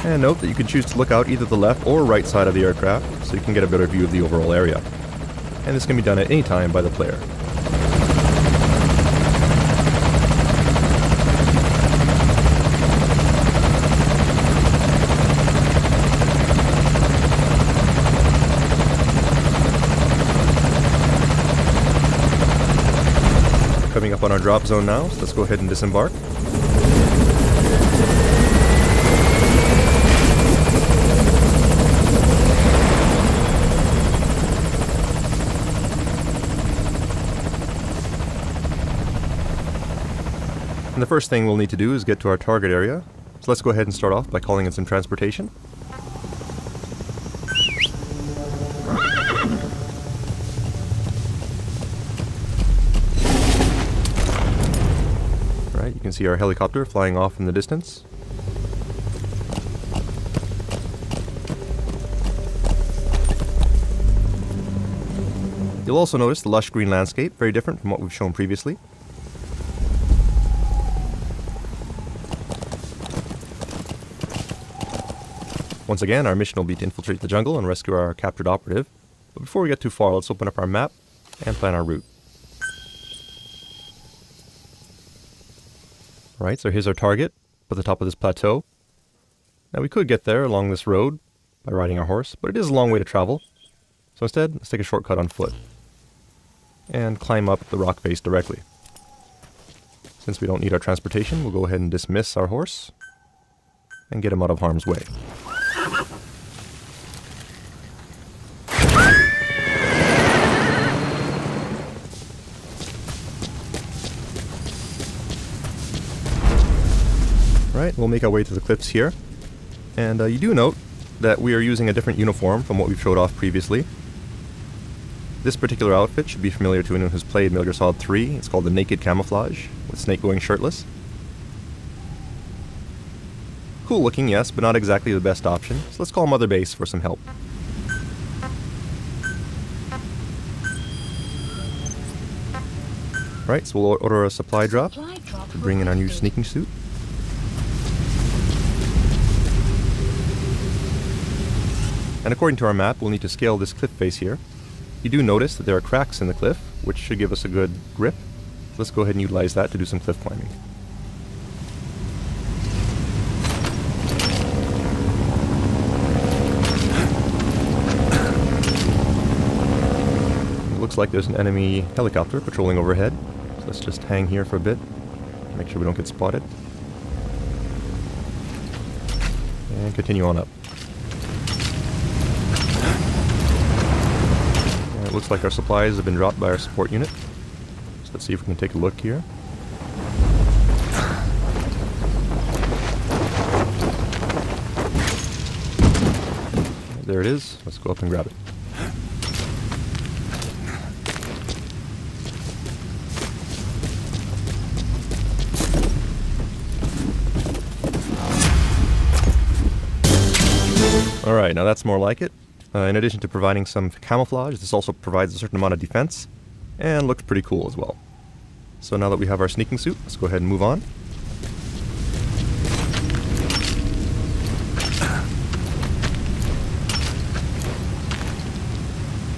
And note that you can choose to look out either the left or right side of the aircraft, so you can get a better view of the overall area. And this can be done at any time by the player. Coming up on our drop zone now, so let's go ahead and disembark. And the first thing we'll need to do is get to our target area. So let's go ahead and start off by calling in some transportation. Alright, you can see our helicopter flying off in the distance. You'll also notice the lush green landscape, very different from what we've shown previously. Once again, our mission will be to infiltrate the jungle and rescue our captured operative. But before we get too far, let's open up our map and plan our route. Alright, so here's our target, at the top of this plateau. Now we could get there along this road by riding our horse, but it is a long way to travel. So instead, let's take a shortcut on foot and climb up the rock face directly. Since we don't need our transportation, we'll go ahead and dismiss our horse and get him out of harm's way. Alright, we'll make our way to the cliffs here. And you do note that we are using a different uniform from what we've showed off previously. This particular outfit should be familiar to anyone who's played Metal Gear Solid 3. It's called the Naked Camouflage, with Snake going shirtless. Cool looking, yes, but not exactly the best option, so let's call Mother Base for some help. Right, so we'll order a supply drop to bring in our new sneaking suit. And according to our map, we'll need to scale this cliff face here. You do notice that there are cracks in the cliff, which should give us a good grip. Let's go ahead and utilize that to do some cliff climbing. It looks like there's an enemy helicopter patrolling overhead. So let's just hang here for a bit, make sure we don't get spotted. And continue on up. Looks like our supplies have been dropped by our support unit. So let's see if we can take a look here. There it is. Let's go up and grab it. Alright, now that's more like it. In addition to providing some camouflage, this also provides a certain amount of defense, and looks pretty cool as well. So now that we have our sneaking suit, let's go ahead and move on.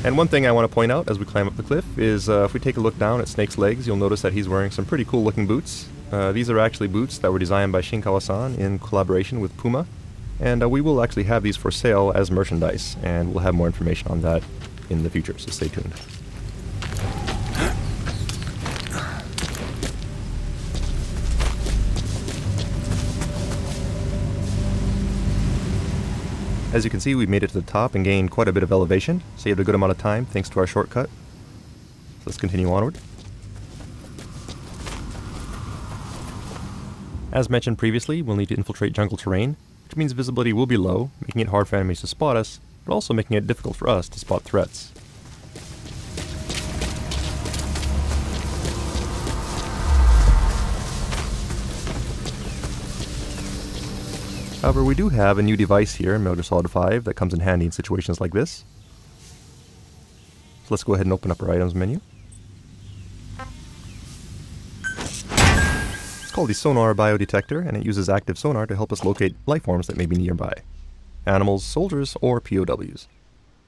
And one thing I want to point out as we climb up the cliff is if we take a look down at Snake's legs, you'll notice that he's wearing some pretty cool looking boots. These are actually boots that were designed by Shinkawa-san in collaboration with Puma. And we will actually have these for sale as merchandise, and we'll have more information on that in the future, so stay tuned. As you can see, we made it to the top and gained quite a bit of elevation, saved a good amount of time thanks to our shortcut. So let's continue onward. As mentioned previously, we'll need to infiltrate jungle terrain, which means visibility will be low, making it hard for enemies to spot us, but also making it difficult for us to spot threats. However, we do have a new device here in Metal Gear Solid 5 that comes in handy in situations like this. So let's go ahead and open up our items menu. It's called the Sonar Biodetector, and it uses active sonar to help us locate life forms that may be nearby. Animals, soldiers, or POWs.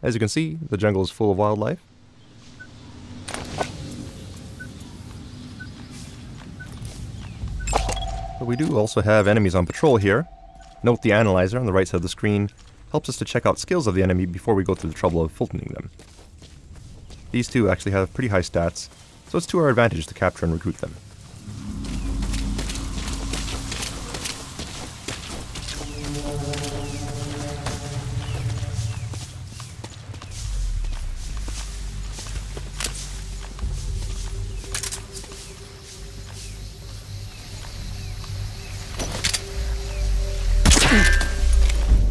As you can see, the jungle is full of wildlife. But we do also have enemies on patrol here. Note the analyzer on the right side of the screen helps us to check out skills of the enemy before we go through the trouble of filtering them. These two actually have pretty high stats, so it's to our advantage to capture and recruit them.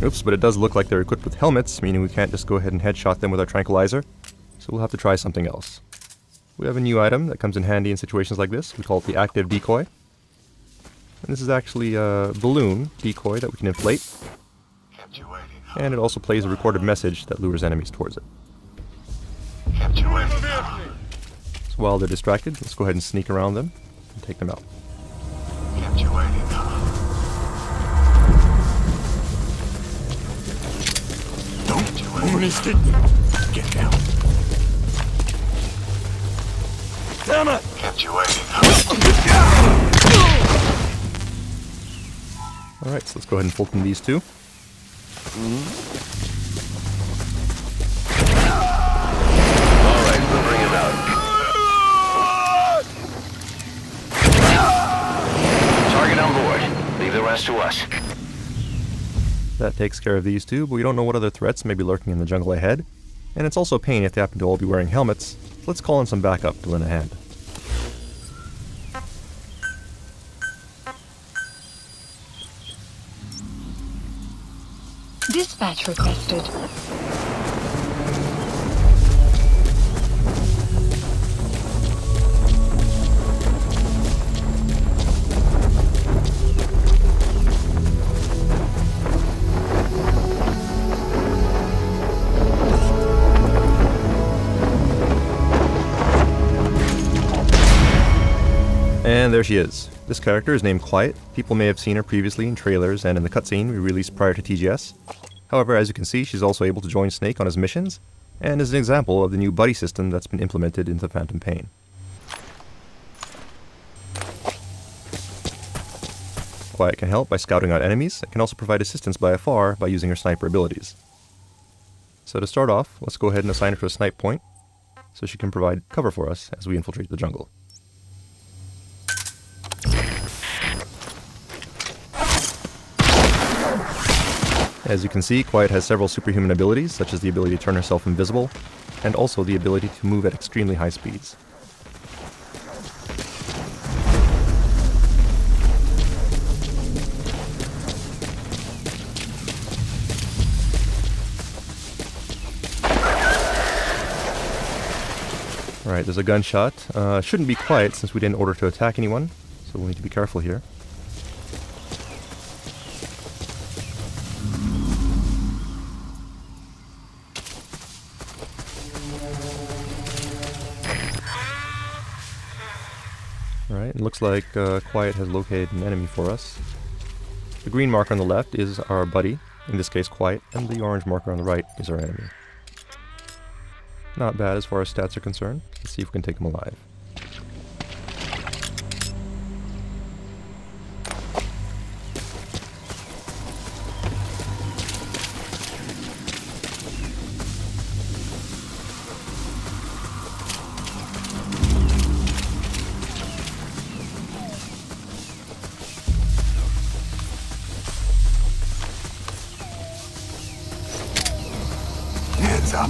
Oops, but it does look like they're equipped with helmets, meaning we can't just go ahead and headshot them with our tranquilizer, so we'll have to try something else. We have a new item that comes in handy in situations like this. We call it the active decoy. And this is actually a balloon decoy that we can inflate. And it also plays a recorded message that lures enemies towards it. So while they're distracted, let's go ahead and sneak around them and take them out. Get down. Damn it! Kept you waiting. Alright, so let's go ahead and fulton these two. Alright, we'll bring him out. Target on board. Leave the rest to us. That takes care of these two, but we don't know what other threats may be lurking in the jungle ahead. And it's also a pain if they happen to all be wearing helmets. Let's call in some backup to lend a hand. Dispatch requested. And there she is. This character is named Quiet. People may have seen her previously in trailers and in the cutscene we released prior to TGS. However, as you can see, she's also able to join Snake on his missions, and is an example of the new buddy system that's been implemented into Phantom Pain. Quiet can help by scouting out enemies, and can also provide assistance by afar by using her sniper abilities. So to start off, let's go ahead and assign her to a snipe point, so she can provide cover for us as we infiltrate the jungle. As you can see, Quiet has several superhuman abilities, such as the ability to turn herself invisible, and also the ability to move at extremely high speeds. Alright, there's a gunshot. Shouldn't be Quiet since we didn't order to attack anyone, so we'll need to be careful here. Alright, it looks like Quiet has located an enemy for us. The green marker on the left is our buddy, in this case Quiet, and the orange marker on the right is our enemy. Not bad as far as stats are concerned. Let's see if we can take him alive. Hands up.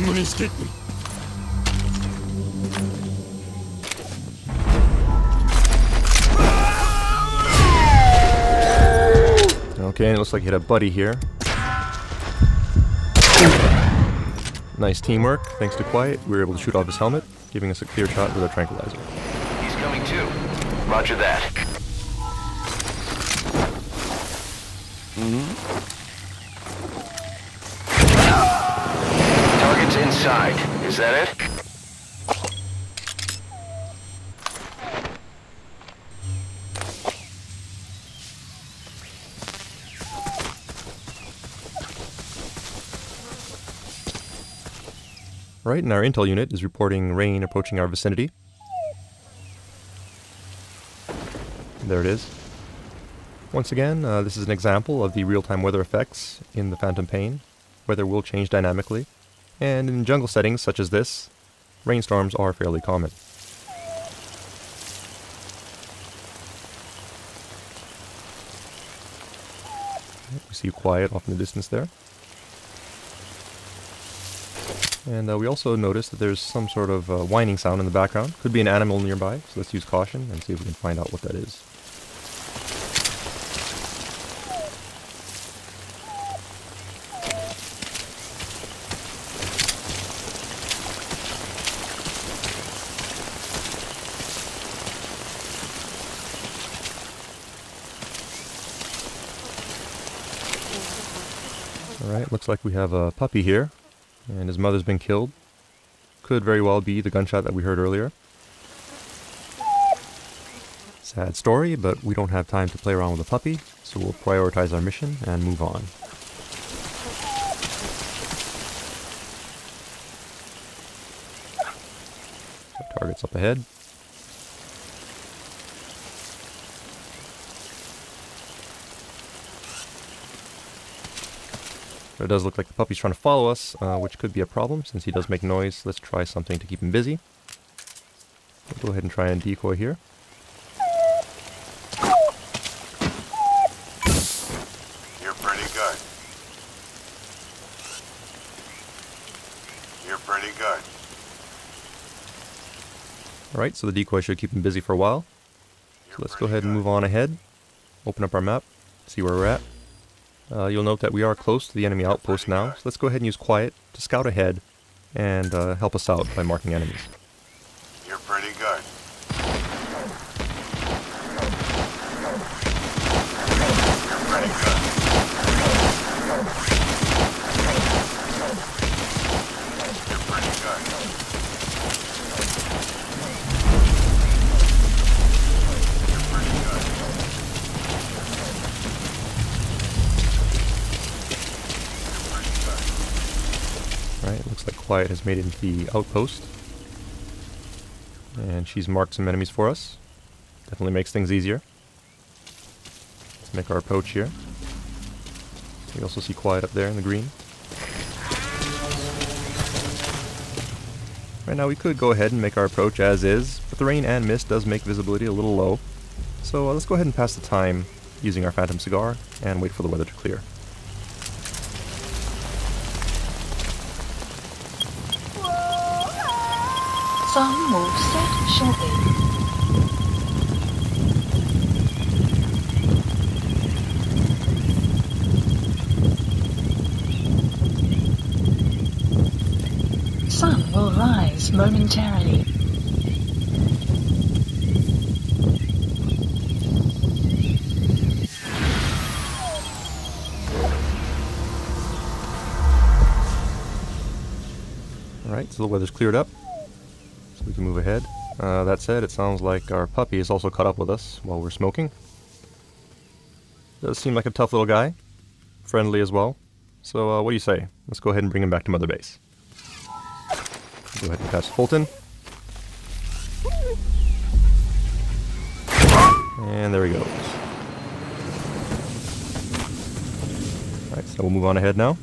Okay, and it looks like he had a buddy here. Nice teamwork. Thanks to Quiet, we were able to shoot off his helmet, giving us a clear shot with our tranquilizer. He's coming too. Roger that. Target's inside. Is that it? Right, and our intel unit is reporting rain approaching our vicinity. There it is. Once again, this is an example of the real-time weather effects in the Phantom Pain. Weather will change dynamically, and in jungle settings such as this, rainstorms are fairly common. We see Quiet off in the distance there. And we also noticed that there's some sort of whining sound in the background. Could be an animal nearby, so let's use caution and see if we can find out what that is. Alright, looks like we have a puppy here. And his mother's been killed. Could very well be the gunshot that we heard earlier. Sad story, but we don't have time to play around with a puppy, so we'll prioritize our mission and move on. Target's up ahead. But it does look like the puppy's trying to follow us, which could be a problem since he does make noise. Let's try something to keep him busy. We'll go ahead and try and decoy here. You're pretty good. You're pretty good. Alright, so the decoy should keep him busy for a while. So let's go ahead and move on ahead. Open up our map, see where we're at. You'll note that we are close to the enemy outpost now, so let's go ahead and use quiet to scout ahead and help us out by marking enemies. You're pretty good. You're pretty good. You're pretty good. You're pretty good. Alright, looks like Quiet has made it into the outpost. And she's marked some enemies for us. Definitely makes things easier. Let's make our approach here. We also see Quiet up there in the green. Right now we could go ahead and make our approach as is, but the rain and mist does make visibility a little low. So let's go ahead and pass the time using our Phantom Cigar and wait for the weather to clear. Some will set shortly. Sun will rise momentarily. Alright, so the weather's cleared up. So we can move ahead. That said, it sounds like our puppy is also caught up with us while we're smoking. Does seem like a tough little guy. Friendly as well. So what do you say? Let's go ahead and bring him back to Mother Base. Go ahead and pass Fulton. And there he goes. Alright, so we'll move on ahead now.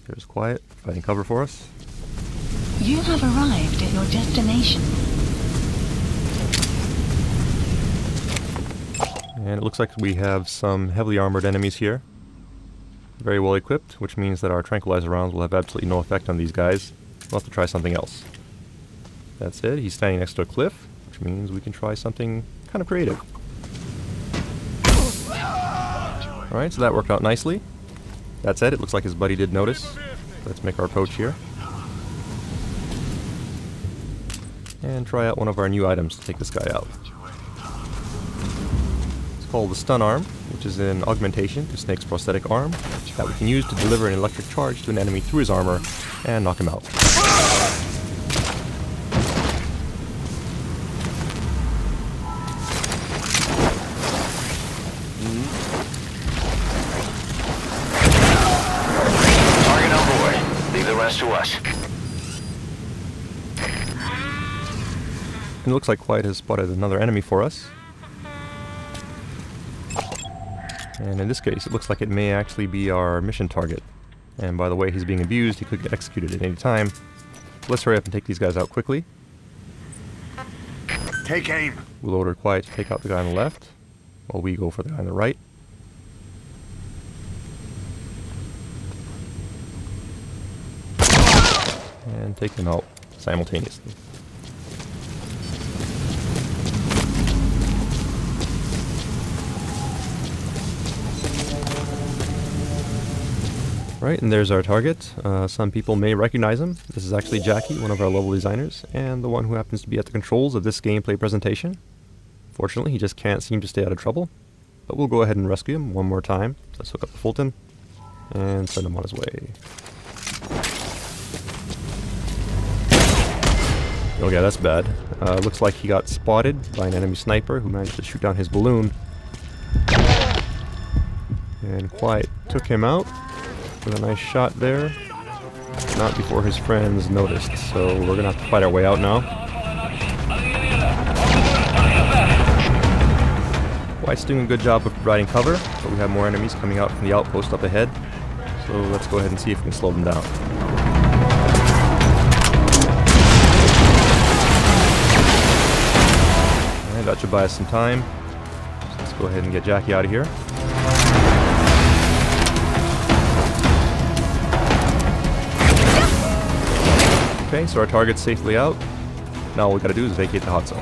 There's Quiet, finding cover for us. You have arrived at your destination. And it looks like we have some heavily armored enemies here. Very well equipped, which means that our tranquilizer rounds will have absolutely no effect on these guys. We'll have to try something else. That's it, he's standing next to a cliff, which means we can try something kind of creative. Alright, so that worked out nicely. That said, it looks like his buddy did notice. Let's make our approach here. And try out one of our new items to take this guy out. It's called the Stun Arm, which is an augmentation to Snake's prosthetic arm that we can use to deliver an electric charge to an enemy through his armor and knock him out. Target on board. Leave the rest to us. And it looks like Quiet has spotted another enemy for us. And in this case, it looks like it may actually be our mission target. And by the way he's being abused, he could get executed at any time. So let's hurry up and take these guys out quickly. Take aim. We'll order Quiet to take out the guy on the left, while we go for the guy on the right. And take them out simultaneously. Right, and there's our target. Some people may recognize him. This is actually Jackie, one of our level designers, and the one who happens to be at the controls of this gameplay presentation. Fortunately, he just can't seem to stay out of trouble. But we'll go ahead and rescue him one more time. Let's hook up the Fulton and send him on his way. Okay, that's bad. Looks like he got spotted by an enemy sniper who managed to shoot down his balloon. And Quiet took him out with a nice shot there. Not before his friends noticed, so we're gonna have to fight our way out now. White's doing a good job of providing cover, but we have more enemies coming out from the outpost up ahead. So let's go ahead and see if we can slow them down. And that should buy us some time. So let's go ahead and get Jackie out of here. Okay, so our target's safely out. Now all we gotta do is vacate the hot zone.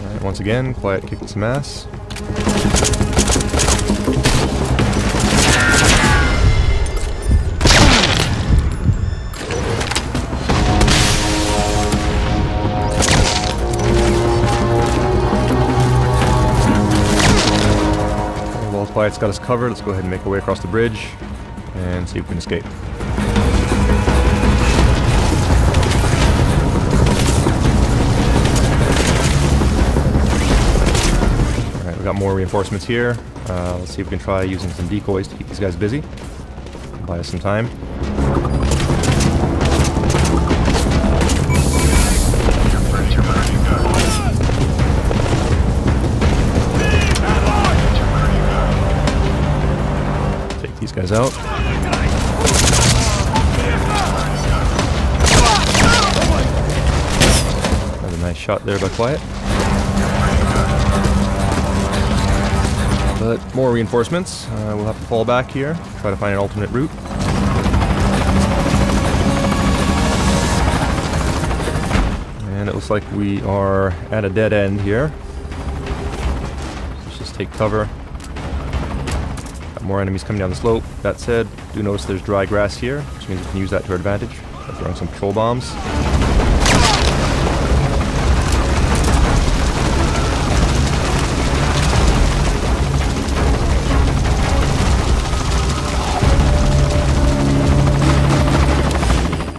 Alright, once again, Quiet kicked some ass. Quiet's got us covered. Let's go ahead and make our way across the bridge and see if we can escape. Alright, we got more reinforcements here. Let's see if we can try using some decoys to keep these guys busy. Buy us some time. These guys out. Another nice shot there by Quiet. But more reinforcements. We'll have to fall back here, try to find an alternate route. And it looks like we are at a dead end here. Let's just take cover. More enemies coming down the slope. That said, do notice there's dry grass here, which means we can use that to our advantage by throwing some patrol bombs.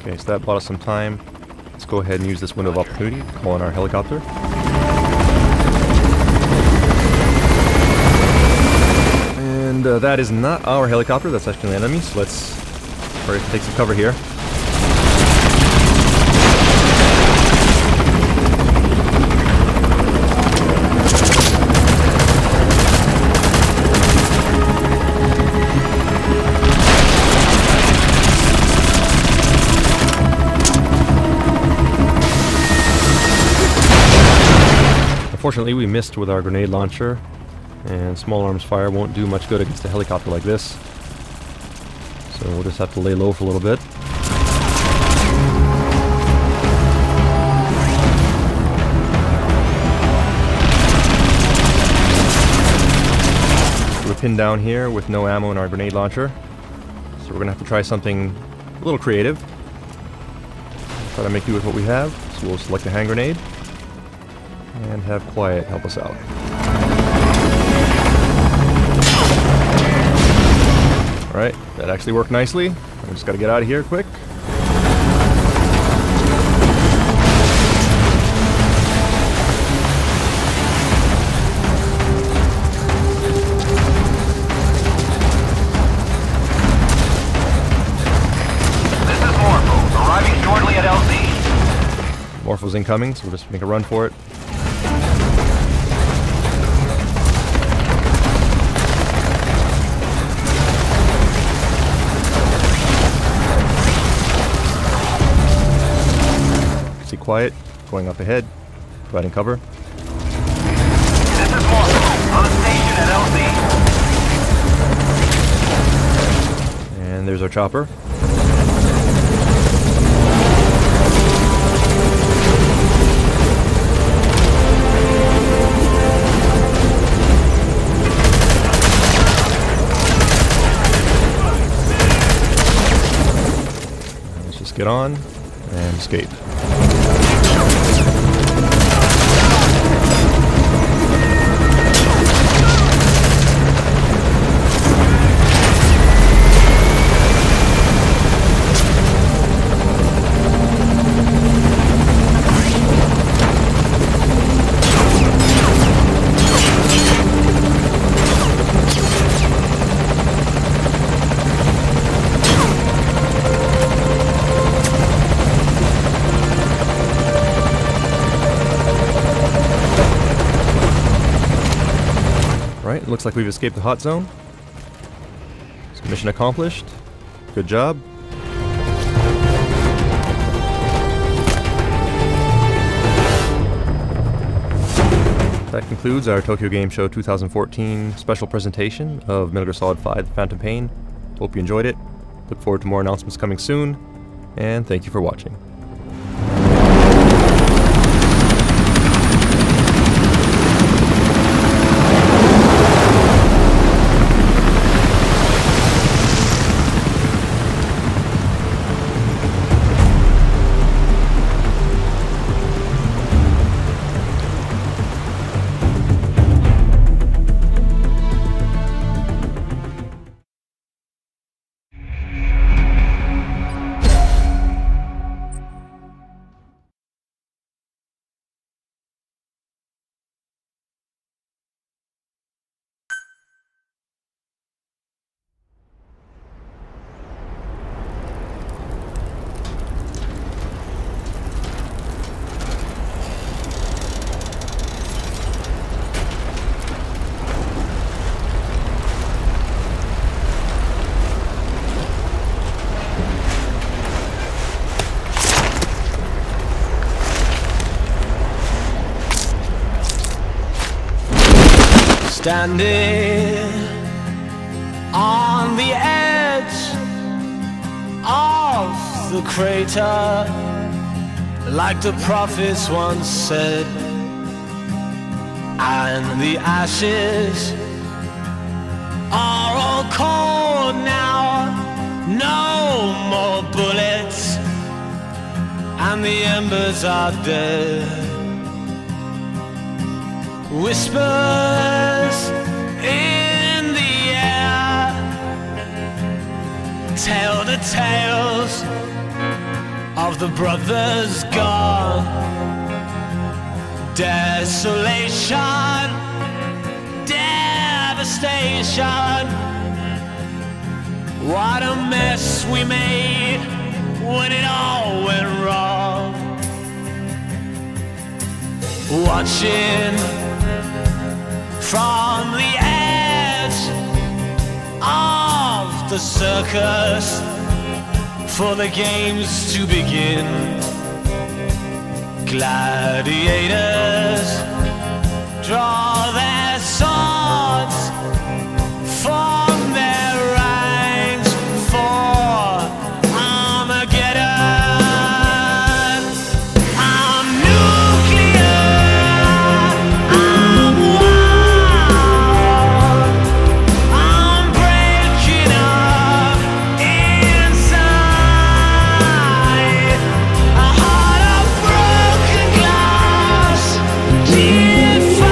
Okay, so that bought us some time. Let's go ahead and use this window of opportunity to call in our helicopter. And that is not our helicopter, that's actually an enemy, so let's try to take some cover here. Unfortunately, we missed with our grenade launcher. And small arms fire won't do much good against a helicopter like this. So we'll just have to lay low for a little bit. We're pinned down here with no ammo in our grenade launcher. So we're going to have to try something a little creative. Try to make do with what we have. So we'll select a hand grenade. And have Quiet help us out. Alright, that actually worked nicely. We just gotta get out of here quick. This is Morpho, arriving shortly at LZ. Morpho's incoming, so we'll just make a run for it. Quiet, going up ahead, providing cover. This is Morpho, on station at LZ. And there's our chopper. Let's just get on and escape. Right, it looks like we've escaped the hot zone. So mission accomplished. Good job. That concludes our Tokyo Game Show 2014 special presentation of Metal Gear Solid 5: The Phantom Pain. Hope you enjoyed it. Look forward to more announcements coming soon, and thank you for watching. Standing on the edge of the crater, like the prophets once said, and the ashes are all cold now, no more bullets, and the embers are dead. Whispers in the air tell the tales of the brothers gone. Desolation, devastation. What a mess we made when it all went wrong. Watching from the edge of the circus for the games to begin. Gladiators draw their swords, form their ranks for Armageddon. I'm nuclear, I'm wild, I'm breaking up inside. A heart of broken glass, defiled.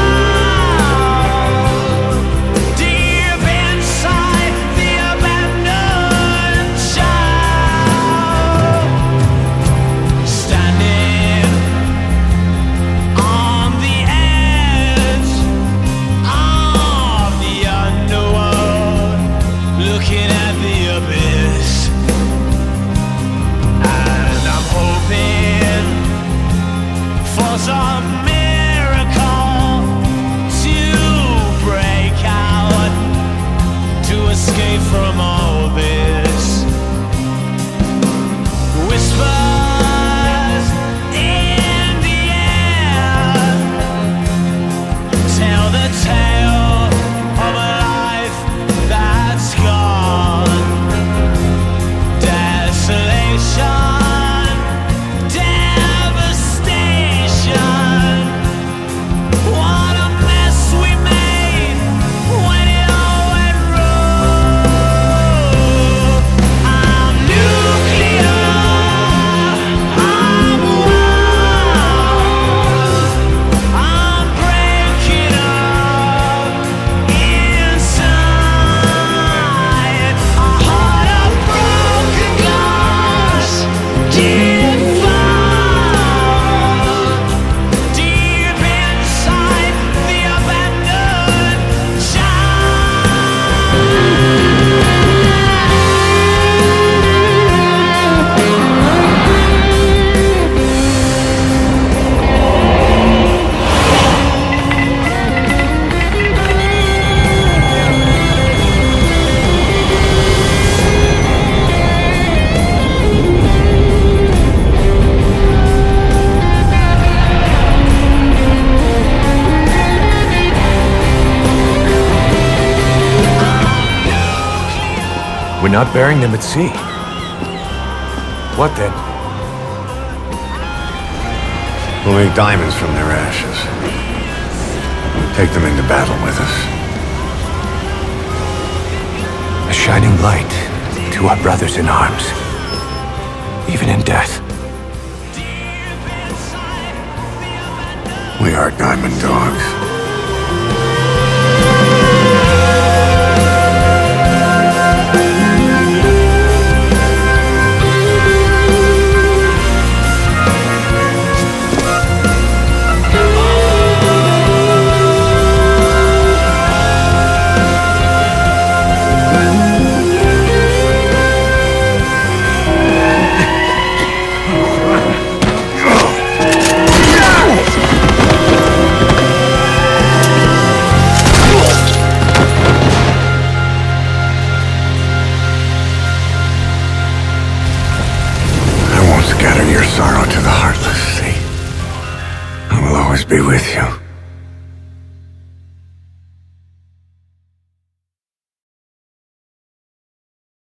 not burying them at sea. What then? We'll make diamonds from their ashes. Take them into battle with us. A shining light to our brothers in arms, even in death. We are diamond dogs. Scatter your sorrow to the heartless, see? I will always be with you.